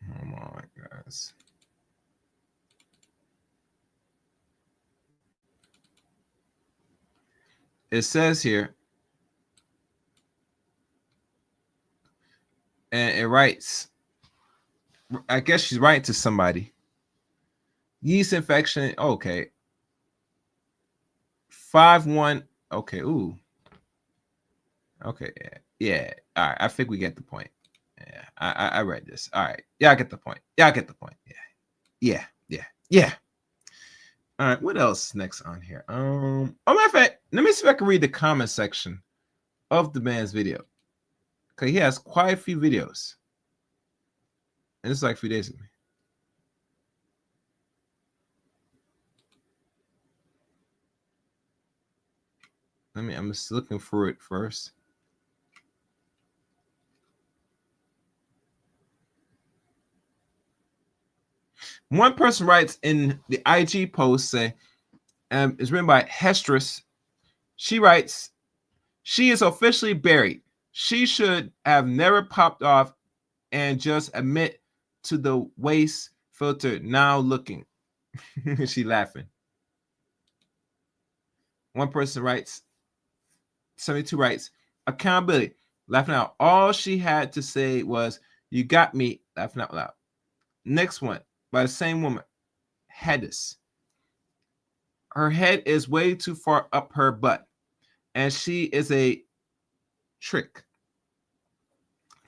Speaker 1: Hold on, guys. It says here, and it writes, I guess she's writing to somebody. Yeast infection. Okay. 5-1. Okay. Ooh. Okay. Yeah. All right. I think we get the point. Yeah. I read this. All right. Yeah, I get the point. Yeah, I get the point. Yeah. Yeah. All right. What else next on here? Oh, matter of fact, let me see if I can read the comment section of the man's video. Okay, he has quite a few videos. And it's like a few days ago. I'm just looking for it first. One person writes in the IG post, say, it's written by Hestress. She writes, she is officially buried. She should have never popped off and just admit to the waste filter now looking. She laughing. One person writes, 72 writes, accountability, laughing out. All she had to say was, you got me, laughing out loud. Next one, by the same woman, Hedis. Her head is way too far up her butt, and she is a trick.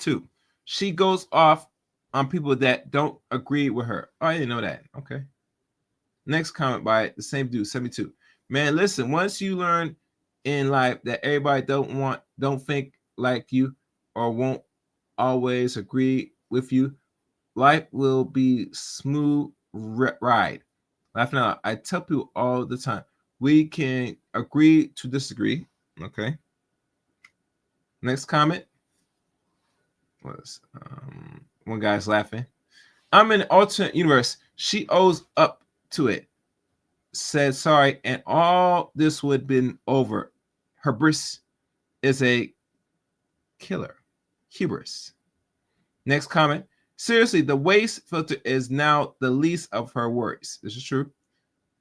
Speaker 1: 2, she goes off on people that don't agree with her. Oh, I didn't know that. Okay. Next comment by the same dude, 72. Man, listen, once you learn in life that everybody don't think like you or won't always agree with you, life will be smooth ride. Laughing out. I tell people all the time, we can agree to disagree. Okay. Next comment was one guy's laughing. I'm in an alternate universe. She owes up to it. Said sorry, and all this would have been over. Hubris is a killer. Hubris. Next comment. Seriously, the waste filter is now the least of her worries. This is true.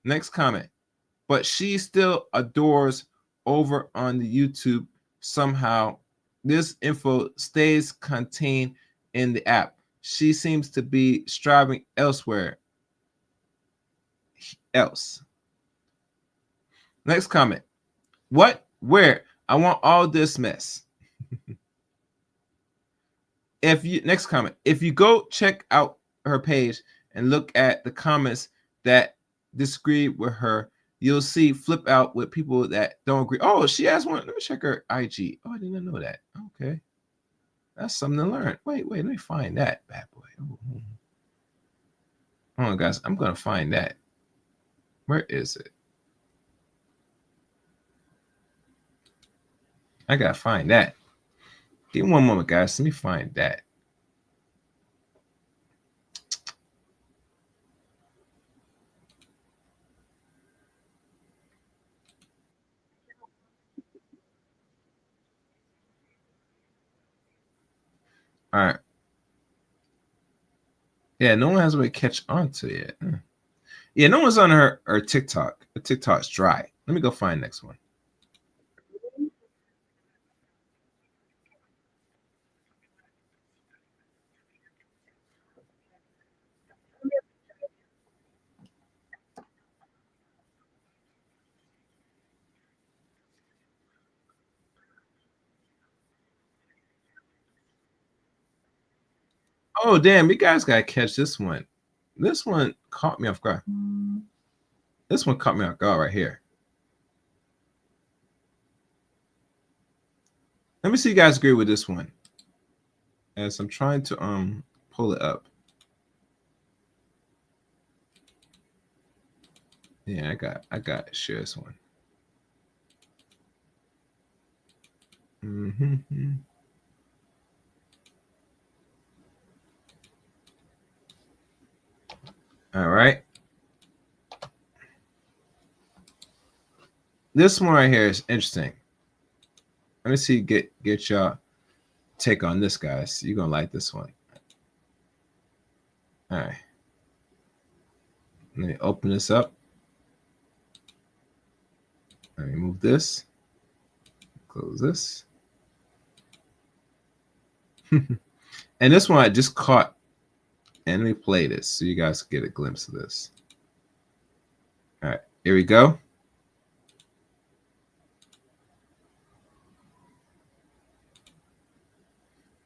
Speaker 1: Next comment. But she still adores over on the YouTube somehow. This info stays contained in the app. She seems to be striving elsewhere else. Next comment. What? Where? I want all this mess. Next comment. If you go check out her page and look at the comments that disagree with her, you'll see flip out with people that don't agree. Oh, she has one. Let me check her IG. Oh, I didn't know that. Okay. That's something to learn. Wait, let me find that bad boy. Hold on, guys. I'm going to find that. Where is it? I got to find that. Give me one moment, guys. Let me find that. All right. Yeah, no one has a way to catch on to it. Yeah, no one's on her TikTok. Her TikTok's dry. Let me go find the next one. Oh, damn. You guys got to catch this one. This one caught me off guard. This one caught me off guard right here. Let me see if you guys agree with this one. As I'm trying to pull it up. Yeah, I got to share this one. All right. This one right here is interesting. Let me see, get y'all take on this, guys. You're gonna like this one. All right. Let me open this up. Let me move this. Close this. And this one I just caught. And let me play this so you guys get a glimpse of this. All right, here we go.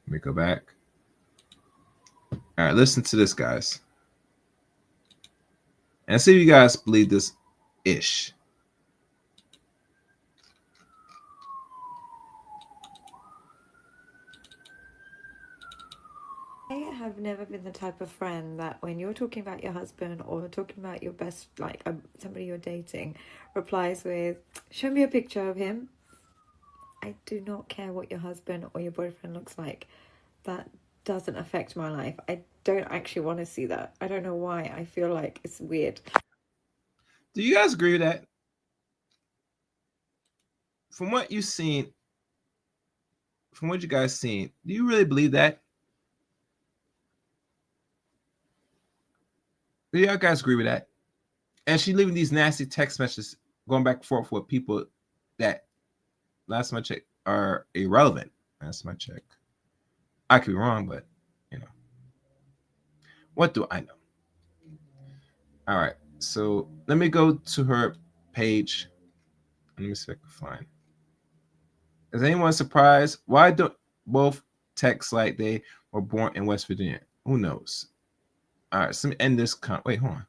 Speaker 1: Let me go back. All right, listen to this, guys. And see if you guys believe this ish.
Speaker 9: I have never been the type of friend that when you're talking about your husband or talking about your best, like somebody you're dating, replies with, show me a picture of him. I do not care what your husband or your boyfriend looks like. That doesn't affect my life. I don't actually want to see that. I don't know why. I feel like it's weird.
Speaker 1: Do you guys agree with that? From what you've seen, from what you guys seen, do you really believe that? Do you guys agree with that? And she leaving these nasty text messages going back and forth with people that, last time I checked, are irrelevant. Last time I checked. I could be wrong, but, you know. What do I know? All right. So let me go to her page. Let me see if I can find. Is anyone surprised? Why don't both text like they were born in West Virginia? Who knows? All right, so let me end this. Wait, hold on.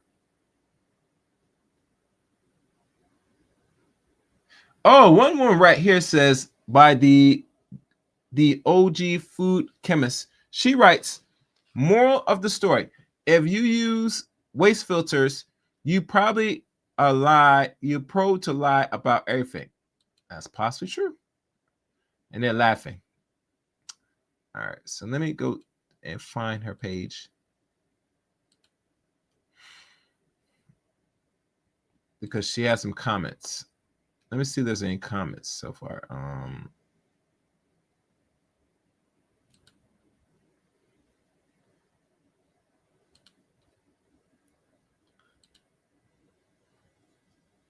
Speaker 1: Oh, one woman right here says by the OG food chemist. She writes, moral of the story: if you use waste filters, you probably you're prone to lie about everything. That's possibly true. And they're laughing. All right, so let me go and find her page. Because she has some comments. Let me see if there's any comments so far.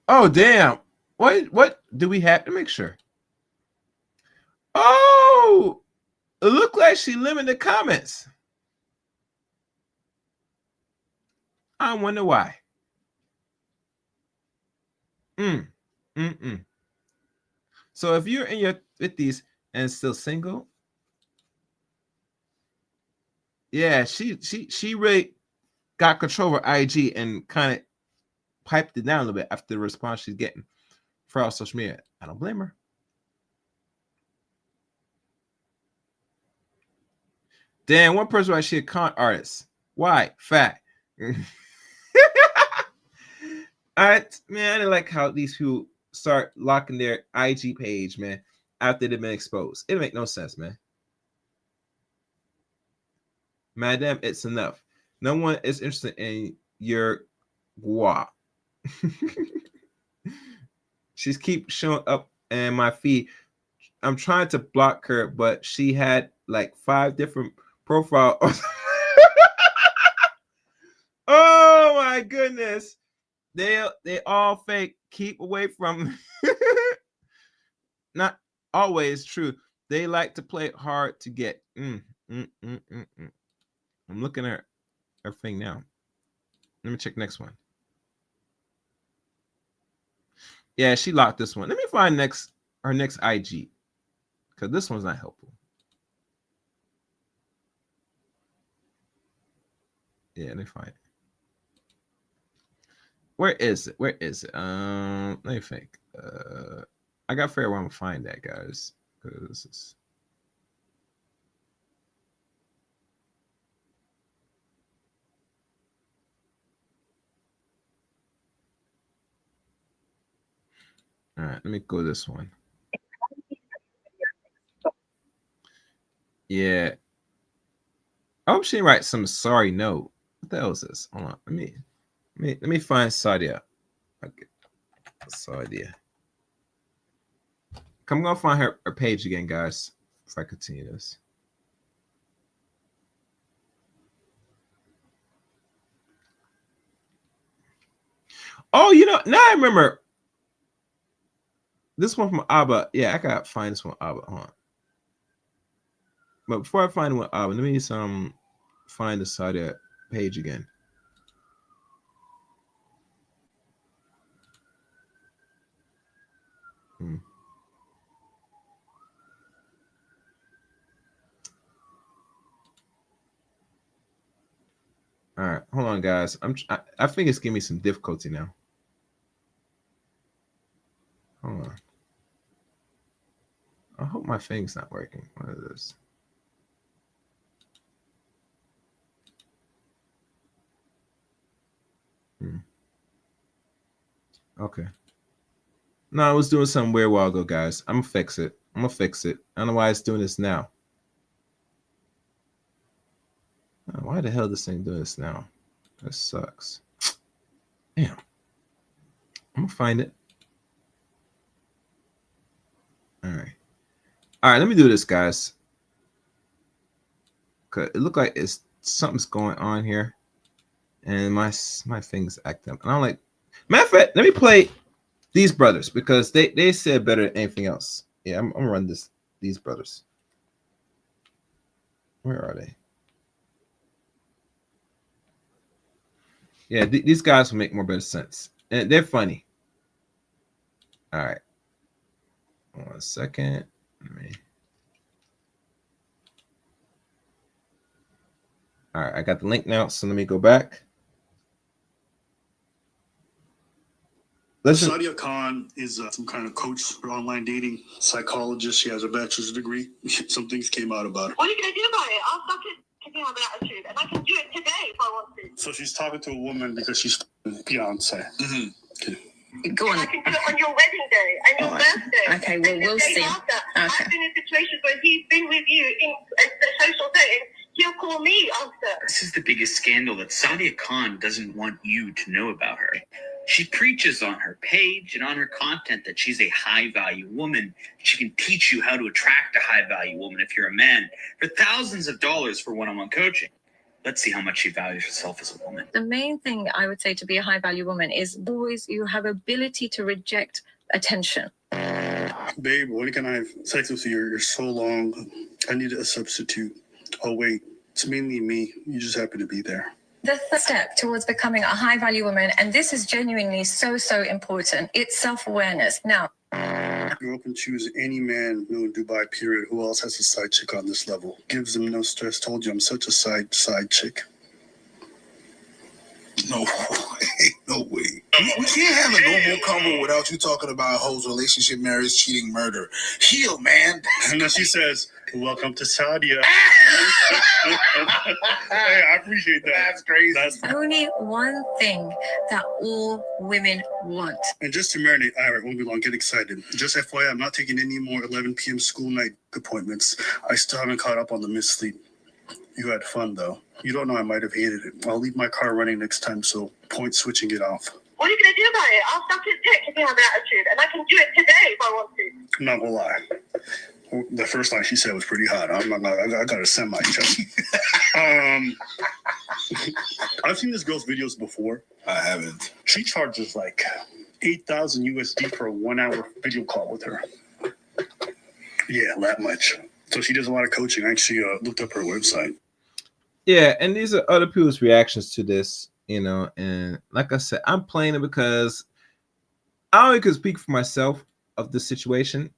Speaker 1: Oh, damn. What do we have to make sure? Oh, it looked like she limited the comments. I wonder why. So if you're in your 50s and still single, yeah, she really got control of her IG and kind of piped it down a little bit after the response she's getting for all social media. I don't blame her. Damn, one person why she a con artist. Why? Fat. I didn't like how these people start locking their IG page, man, after they've been exposed. It make no sense, man. Madam, it's enough. No one is interested in your guap. She's keep showing up in my feed. I'm trying to block her, but she had like 5 different profiles. Oh my goodness. They all fake. Keep away from not always true. They like to play hard to get. I'm looking at her thing now. Let me check next one. Yeah, she locked this one. Let me find her next IG. Because this one's not helpful. Yeah, let me find it. Where is it? Where is it? Let me think. I got to figure out where I'm gonna find that, guys. Because this is. All right, let me go this one. Yeah. I hope she didn't write some sorry note. What the hell is this? Hold on. Let me find Sadia. Okay. Sadia. I'm gonna find her page again, guys. If I continue this. Oh, you know, now I remember this one from Abba. Yeah, I gotta find this one Abba. Hold on. But before I find one Abba, let me find the Sadia page again. All right, hold on, guys. I think it's giving me some difficulty now. Hold on. I hope my thing's not working. What is this? Okay. No, I was doing something weird a while ago, guys. I'm gonna fix it. I don't know why it's doing this now. Oh, why the hell this thing doing this now? That sucks. Damn. I'm gonna find it. All right. All right, let me do this, guys. Cause it looked like something's going on here, and my thing's acting up. And I'm like, matter of fact, let me play these brothers because they said better than anything else. Yeah, I'm gonna run these brothers. Where are they? Yeah, these guys will make more better sense, and they're funny. All right, 1 second. All right, I got the link now, so let me go back. Listen.
Speaker 13: Sadia Khan is some kind of coach for online dating, psychologist. She has a bachelor's degree. Some things came out about her.
Speaker 8: What are you going to do about it? I'll suck it if you have an attitude, and I can do it today if I want to.
Speaker 13: So she's talking to a woman because she's fiance.
Speaker 8: Mm-hmm.
Speaker 13: Okay.
Speaker 7: Go on.
Speaker 8: I can do it on your wedding day and your birthday.
Speaker 7: Okay, well,
Speaker 8: and
Speaker 7: we'll
Speaker 8: the day
Speaker 7: see.
Speaker 8: After.
Speaker 7: Okay.
Speaker 8: I've been in situations where he's been with you in a social setting. He'll call me after.
Speaker 10: This is the biggest scandal that Sadia Khan doesn't want you to know about her. She preaches on her page and on her content that she's a high-value woman. She can teach you how to attract a high-value woman if you're a man for thousands of dollars for one-on-one coaching. Let's see how much she values herself as a woman.
Speaker 7: The main thing I would say to be a high-value woman is boys, you have ability to reject attention.
Speaker 13: Babe, when can I have sex with you? You're so long. I need a substitute. Oh, wait. It's mainly me. You just happen to be there.
Speaker 7: The third step towards becoming a high-value woman, and this is genuinely so important, it's self-awareness. Now,
Speaker 13: Girl can choose any man in Dubai, period. Who else has a side chick on this level? Gives them no stress. Told you I'm such a side chick.
Speaker 11: No way. No way. We can't have a normal convo without you talking about hoes, relationship, marriage, cheating, murder. Heal, man.
Speaker 13: And then she says, welcome to Sadia. Hey, I appreciate that.
Speaker 11: That's crazy.
Speaker 13: That's
Speaker 7: only one thing that all women want.
Speaker 13: And just to marinate, all right, won't be long, get excited. Just FYI, I'm not taking any more 11 p.m. school night appointments. I still haven't caught up on the missed sleep. You had fun, though. You don't know I might have hated it. I'll leave my car running next time, so point switching it off.
Speaker 8: What are you going to do about it? I'll suck his dick if you have an attitude, and I can do it today if I want to.
Speaker 13: I'm not gonna lie. The first line she said was pretty hot. I got a semi-check. I've seen this girl's videos before.
Speaker 11: I haven't.
Speaker 13: She charges like 8,000 USD for a 1-hour video call with her. Yeah, that much. So she does a lot of coaching. I actually looked up her website.
Speaker 1: Yeah, and these are other people's reactions to this, you know. And like I said, I'm playing it because I only can speak for myself of the situation.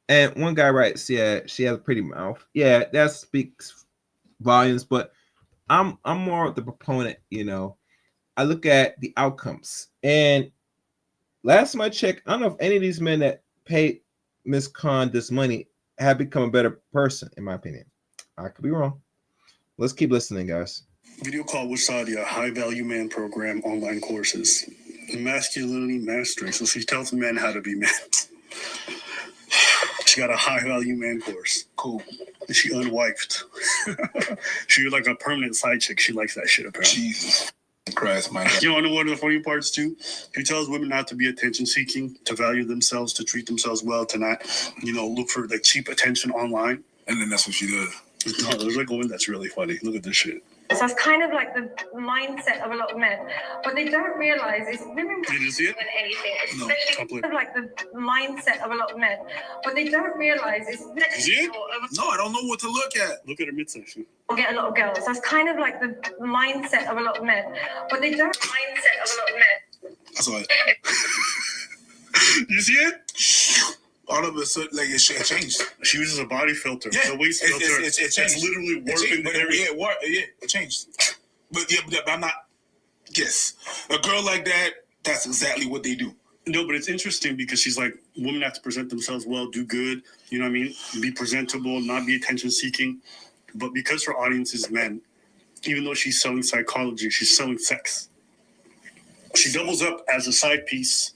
Speaker 1: And one guy writes, yeah, she has a pretty mouth. Yeah, that speaks volumes, but I'm more of the proponent, you know. I look at the outcomes. And last time I checked, I don't know if any of these men that paid Miss Khan this money have become a better person, in my opinion. I could be wrong. Let's keep listening, guys.
Speaker 13: Video call with Sadia, high value man program, online courses. Masculinity mastery. So she tells men how to be men. She got a high value man course. Cool. And she unwifed. She like a permanent side chick. She likes that shit apparently.
Speaker 11: Jesus Christ, my God.
Speaker 13: You know one of the funny parts too? He tells women not to be attention seeking, to value themselves, to treat themselves well, to not, look for cheap attention online.
Speaker 11: And then that's what she does.
Speaker 13: No, there's like a woman that's really funny. Look at this shit.
Speaker 7: So it's kind of like the mindset of a lot of men. What they don't realize is women
Speaker 13: Did you see it?
Speaker 7: than anything,
Speaker 13: No,
Speaker 7: especially kind of like the mindset of a lot of men. What they don't realize is
Speaker 13: Did you see it?
Speaker 11: No, I don't know what to look at.
Speaker 13: Look at her midsection.
Speaker 7: will get a lot of girls. So it's kind of like the mindset of a lot of men. What they don't mindset of a lot of men.
Speaker 11: I saw it.
Speaker 13: You see it?
Speaker 11: All of a sudden, like it changed.
Speaker 13: She uses a body filter.
Speaker 11: Yeah,
Speaker 13: the waist filter.
Speaker 11: It changed.
Speaker 13: It's literally warping the area.
Speaker 11: It changed. But I'm not. Yes, a girl like that. That's exactly what they do.
Speaker 13: No, but it's interesting because she's like, women have to present themselves well, do good. You know what I mean? Be presentable, not be attention seeking. But because her audience is men, even though she's selling psychology, she's selling sex. She doubles up as a side piece.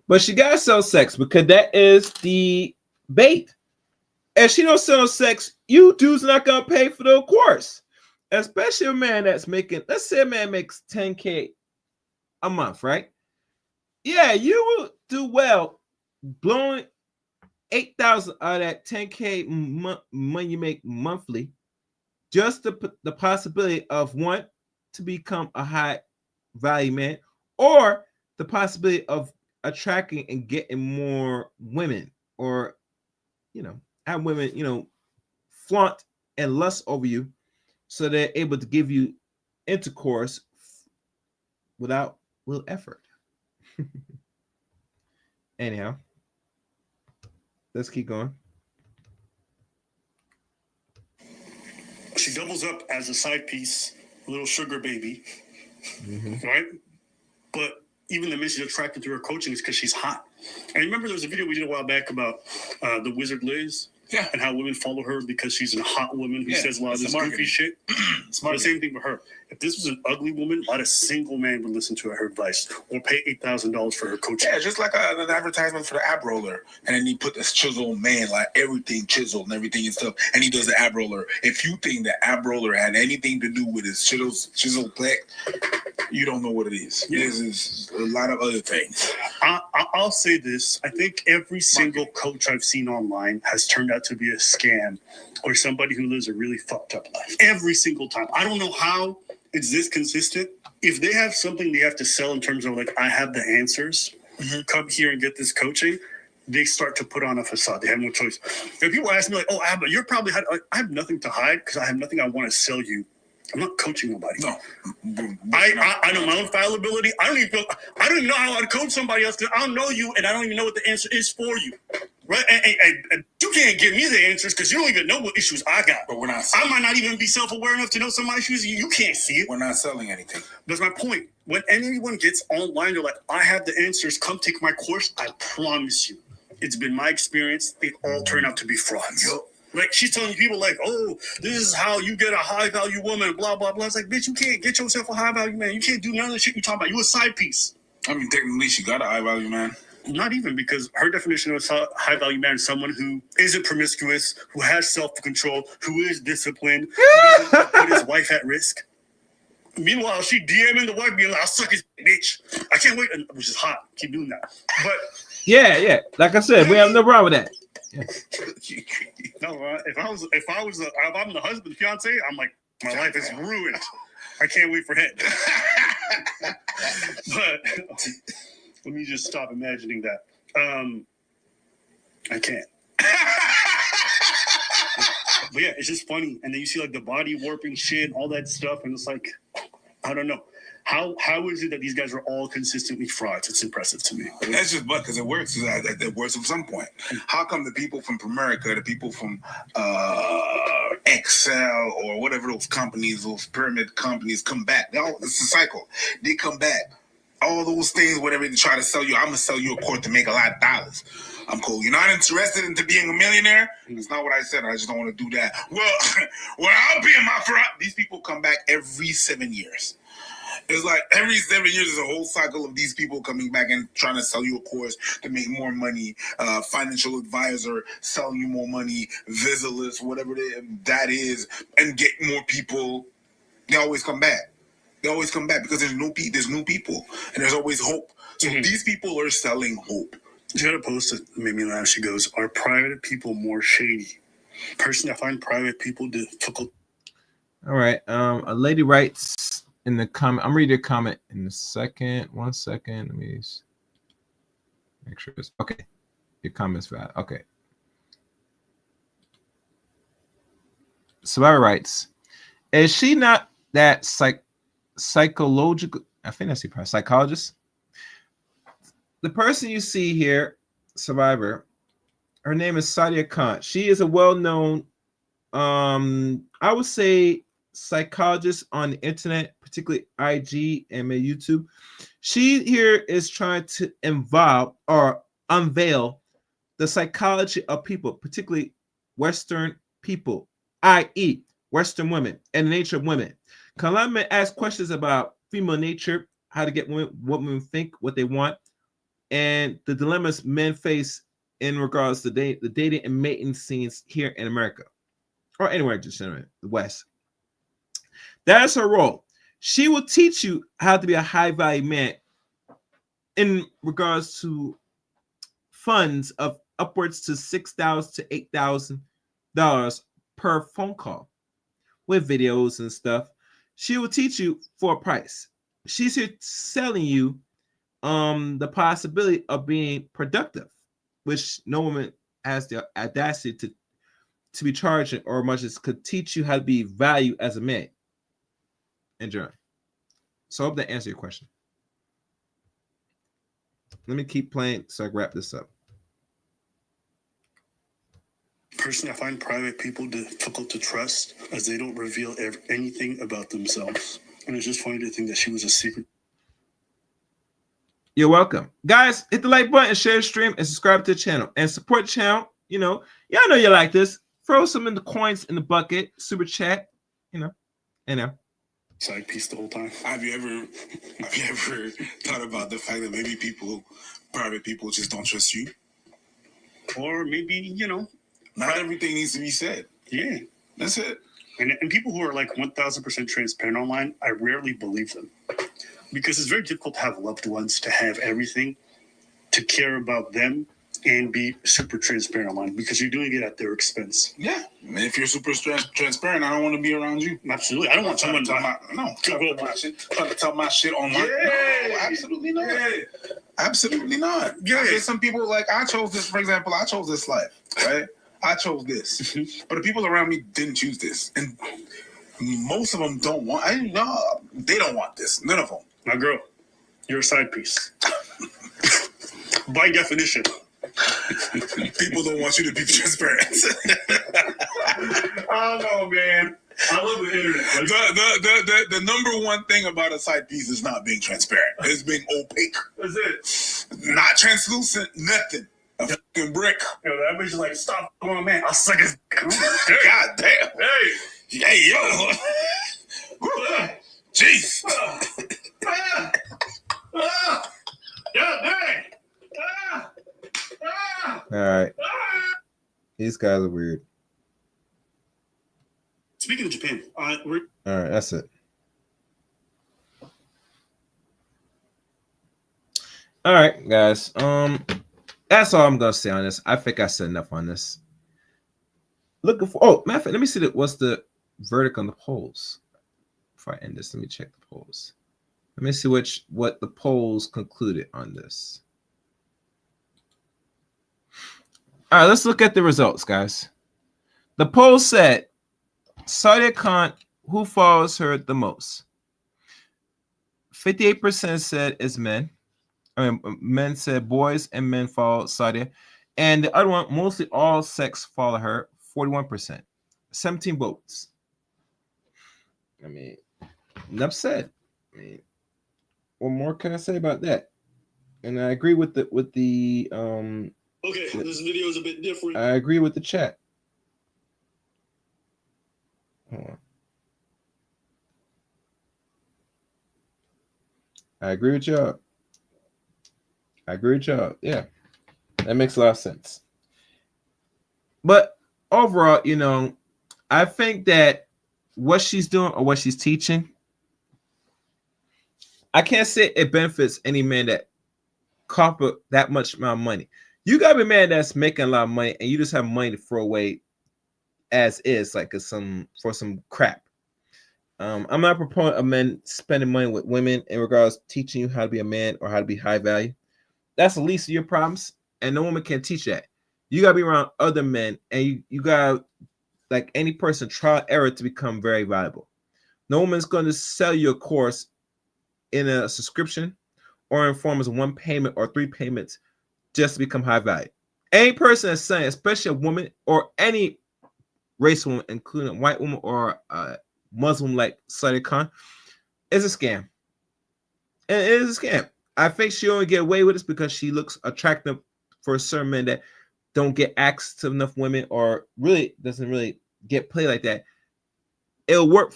Speaker 1: But she gotta sell sex because that is the bait. If she don't sell sex, you dudes not gonna pay for the course. Especially a man that's making, let's say a man makes 10K a month, right? Yeah, you will do well blowing 8,000 out of that 10K money you make monthly. Just the possibility of one to become a high value man, or the possibility of attracting and getting more women, or have women flaunt and lust over you, so they're able to give you intercourse without little effort. Anyhow, let's keep going.
Speaker 13: She doubles up as a side piece, little sugar baby, right? But even the men she's attracted to her coaching is because she's hot. And remember there was a video we did a while back about the Wizard Liz?
Speaker 11: Yeah.
Speaker 13: And how women follow her because she's a hot woman who says a lot of this goofy shit. It's the same thing for her. If this was an ugly woman, not a single man would listen to her advice or pay $8,000 for her coaching.
Speaker 11: Yeah, just like an advertisement for the ab roller. And then he put this chiseled man, like everything chiseled and everything and stuff. And he does the ab roller. If you think the ab roller had anything to do with his chiseled plex, you don't know what it is. Yeah. This is a lot of other things.
Speaker 13: I'll say this. I think every single coach I've seen online has turned out to be a scam or somebody who lives a really fucked up life. Every single time. I don't know how it's this consistent. If they have something they have to sell in terms of like, I have the answers, come here and get this coaching, they start to put on a facade. They have no choice. If people ask me like, oh, Abba, you're probably I have nothing to hide because I have nothing I want to sell you. I'm not coaching nobody.
Speaker 11: No.
Speaker 13: I know my own fallibility. I don't even know how to coach somebody else because I don't know you and I don't even know what the answer is for you. Right? And you can't give me the answers because you don't even know what issues I got.
Speaker 11: But we're not.
Speaker 13: I might not even be self-aware enough to know some of my issues. You can't see it.
Speaker 11: We're not selling anything.
Speaker 13: That's my point. When anyone gets online, they're like, I have the answers. Come take my course. I promise you. It's been my experience. They all turn out to be frauds. Yep. Like, she's telling people, like, oh, this is how you get a high-value woman, blah, blah, blah. It's like, bitch, you can't get yourself a high-value man. You can't do none of the shit you're talking about. You a side piece.
Speaker 11: I mean, technically, she got a high-value man.
Speaker 13: Not even, because her definition of a high-value man is someone who isn't promiscuous, who has self-control, who is disciplined, who doesn't put his wife at risk. Meanwhile, she DMing the wife being like, I'll suck his bitch. I can't wait, which is hot. Keep doing that. But
Speaker 1: yeah. Like I said, we have no problem with that.
Speaker 13: No, if I'm the husband, fiance, I'm like, my life is ruined. I can't wait for him. But let me just stop imagining that. I can't. But yeah, it's just funny. And then you see like the body warping shit, all that stuff, and it's like, I don't know. How is it that these guys are all consistently frauds? It's impressive to me.
Speaker 11: That's just because it works. It works at some point. How come the people from Homewrecker, the people from Excel or whatever those companies, those pyramid companies come back? It's a cycle. They come back. All those things, whatever they try to sell you, I'm going to sell you a course to make a lot of dollars. I'm cool. You're not interested into being a millionaire? That's not what I said. I just don't want to do that. Well, I'll be in my front. These people come back every 7 years. It's like every 7 years is a whole cycle of these people coming back and trying to sell you a course to make more money. Financial advisor selling you more money, Visitless, whatever that is, and get more people. They always come back. They always come back because there's new people, and there's always hope. So these people are selling hope.
Speaker 13: She had a post that made me laugh. She goes, "Are private people more shady?" Personally, I find private people difficult.
Speaker 1: All right. A lady writes in the comment. I'm reading a comment in a second. 1 second. Let me make sure it's okay. Your comment's valid. Okay. Survivor writes, is she not that psychological? I think that's the part. Psychologist. The person you see here, Survivor, her name is Sadia Khan. She is a well-known, I would say, psychologist on the internet, particularly IG and YouTube. She here is trying to involve or unveil the psychology of people, particularly Western people, i.e., Western women and the nature of women. Kalama asks questions about female nature, how to get women, what women think, what they want, and the dilemmas men face in regards to the dating and mating scenes here in America or anywhere, just in the West. That is her role. She will teach you how to be a high value man in regards to funds of upwards to $6,000 to $8,000 per phone call with videos and stuff. She will teach you for a price. She's here selling you the possibility of being productive, which no woman has the audacity to be charging or much as could teach you how to be valued as a man. Enjoy. So I hope that answers your question. Let me keep playing so I can wrap this up.
Speaker 13: Personally, I find private people difficult to trust as they don't reveal anything about themselves. And it's just funny to think that she was a secret.
Speaker 1: You're welcome. Guys, hit the like button, share the stream, and subscribe to the channel. And support the channel. You know, y'all know you like this. Throw some in the coins in the bucket. Super chat. You know.
Speaker 13: Side piece the whole time.
Speaker 11: Have you ever thought about the fact that maybe private people just don't trust you?
Speaker 13: Or maybe,
Speaker 11: not everything needs to be said.
Speaker 13: Yeah.
Speaker 11: That's it.
Speaker 13: And people who are like 1,000% transparent online, I rarely believe them. Because it's very difficult to have loved ones, to have everything, to care about them, and be super transparent online because you're doing it at their expense.
Speaker 11: Yeah. And if you're super transparent, I don't want to be around you.
Speaker 13: Absolutely. I don't want someone
Speaker 11: trying to tell my shit online.
Speaker 13: Yeah.
Speaker 11: No, absolutely not. Yeah. Absolutely not.
Speaker 13: Yeah.
Speaker 11: There's some people like, I chose this, for example, I chose this life, right? I chose this. But the people around me didn't choose this. And most of them don't want, they don't want this. None of them.
Speaker 13: My girl, you're a side piece. By definition.
Speaker 11: People don't want you to be transparent.
Speaker 13: I don't know, man. I love the internet.
Speaker 11: The number one thing about a side piece is not being transparent. It's being opaque.
Speaker 13: That's it.
Speaker 11: Not translucent, nothing. A fucking brick.
Speaker 13: Yo, that bitch is like, stop going, man. I'll suck his.
Speaker 11: God damn. Hey, yo. Jeez.
Speaker 13: God dang.
Speaker 1: All right. These guys are weird.
Speaker 13: Speaking of Japan, we're
Speaker 1: all right. That's it. All right, guys. That's all I'm gonna say on this. I think I said enough on this. Looking for. Oh, matter of fact, let me see what's the verdict on the polls. Before I end this, let me check the polls. Let me see what the polls concluded on this. All right, let's look at the results, guys. The poll said Sadia Khan, who follows her the most? 58% said it's men. I mean, men said boys and men follow Sadia. And the other one, mostly all sex follow her, 41%. 17 votes. I mean, enough said. I mean, what more can I say about that? And I agree with the
Speaker 13: okay, this video is a bit different.
Speaker 1: I agree with the chat. Hold on. I agree with y'all. Yeah, that makes a lot of sense. But overall, I think that what she's doing or what she's teaching, I can't say it benefits any man that copper that much amount of money. You gotta be a man that's making a lot of money and you just have money to throw away as is, like for some crap. I'm not a proponent of men spending money with women in regards to teaching you how to be a man or how to be high value. That's the least of your problems, and no woman can teach that. You gotta be around other men, and you gotta, like any person, trial error to become very valuable. No woman's going to sell you a course in a subscription or in forms of one payment or 3 payments just to become high value. Any person that's saying, especially a woman or any race woman, including a white woman or a Muslim like Sadia Khan, is a scam. And it is a scam. I think she only get away with this because she looks attractive for certain men that don't get access to enough women or really doesn't really get play like that. It'll work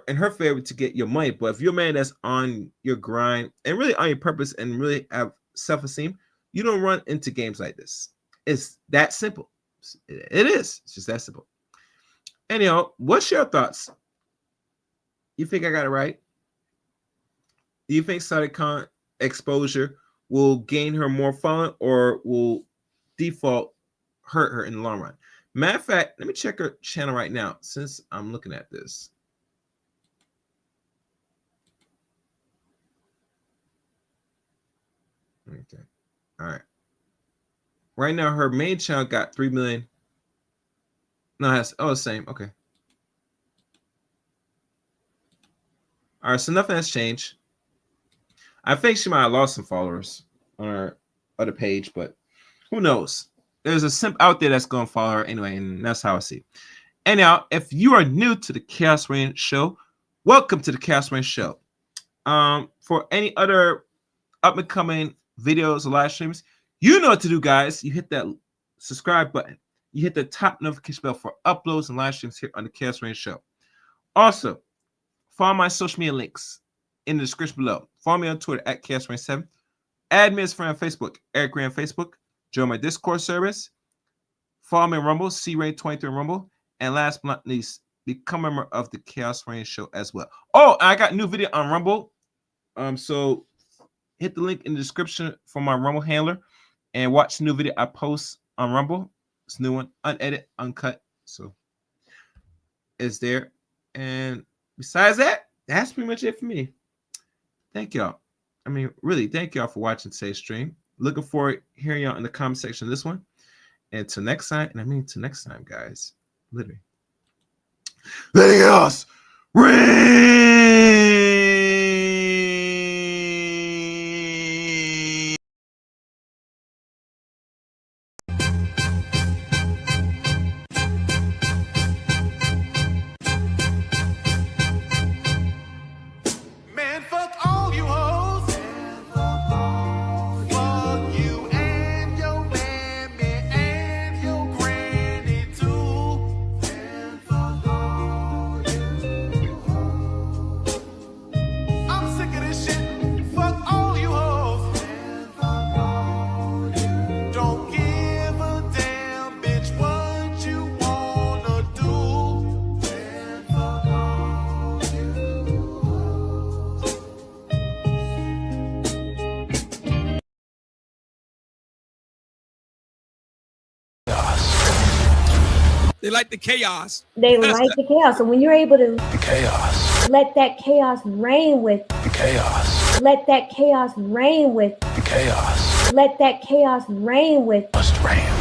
Speaker 1: in her favor to get your money. But if you're a man that's on your grind and really on your purpose and really have self-esteem, you don't run into games like this. It's that simple. It is. It's just that simple. Anyhow, what's your thoughts? You think I got it right? Do you think Sadia Khan exposure will gain her more following or will default hurt her in the long run? Matter of fact, let me check her channel right now since I'm looking at this. Okay. All right. Right now, her main channel got 3 million. No, that's the same. Okay. All right, so nothing has changed. I think she might have lost some followers on her other page, but who knows? There's a simp out there that's going to follow her anyway, and that's how I see it. Anyhow, if you are new to the Chaos Reign Show, welcome to the Chaos Reign Show. For any other up-and-coming videos or live streams, you know what to do, guys. You hit that subscribe button. You hit the top notification bell for uploads and live streams here on the Chaos Reign Show. Also, follow my social media links in the description below. Follow me on Twitter at Chaos Reign 7. Add me as a friend on Facebook, Eric Ray on Facebook. Join my Discord service. Follow me on Rumble, C-Rain23 on Rumble. And last but not least, become a member of the Chaos Reign Show as well. Oh, I got a new video on Rumble. So hit the link in the description for my Rumble handler and watch the new video I post on Rumble. It's a new one, unedited, uncut. So it's there. And besides that, that's pretty much it for me. Thank y'all. I mean, really, thank y'all for watching today's stream. Looking forward to hearing y'all in the comment section of this one. And till next time, and I mean till next time, guys. Literally. Let it chaos reign.
Speaker 2: Man, fuck all you hoes. Fuck you and your mammy and your granny too. And fuck all you hoes. I'm sick of this shit. Fuck all you hoes. And fuck all you. Don't give a damn, bitch, what you wanna do. And fuck all you hoes.
Speaker 14: They like the chaos.
Speaker 3: They like the chaos. So when you're able to
Speaker 4: Chaos.
Speaker 3: let that chaos reign with,
Speaker 4: Chaos.
Speaker 3: let that chaos reign with,
Speaker 4: Chaos.
Speaker 3: let that chaos reign with,
Speaker 4: Must reign.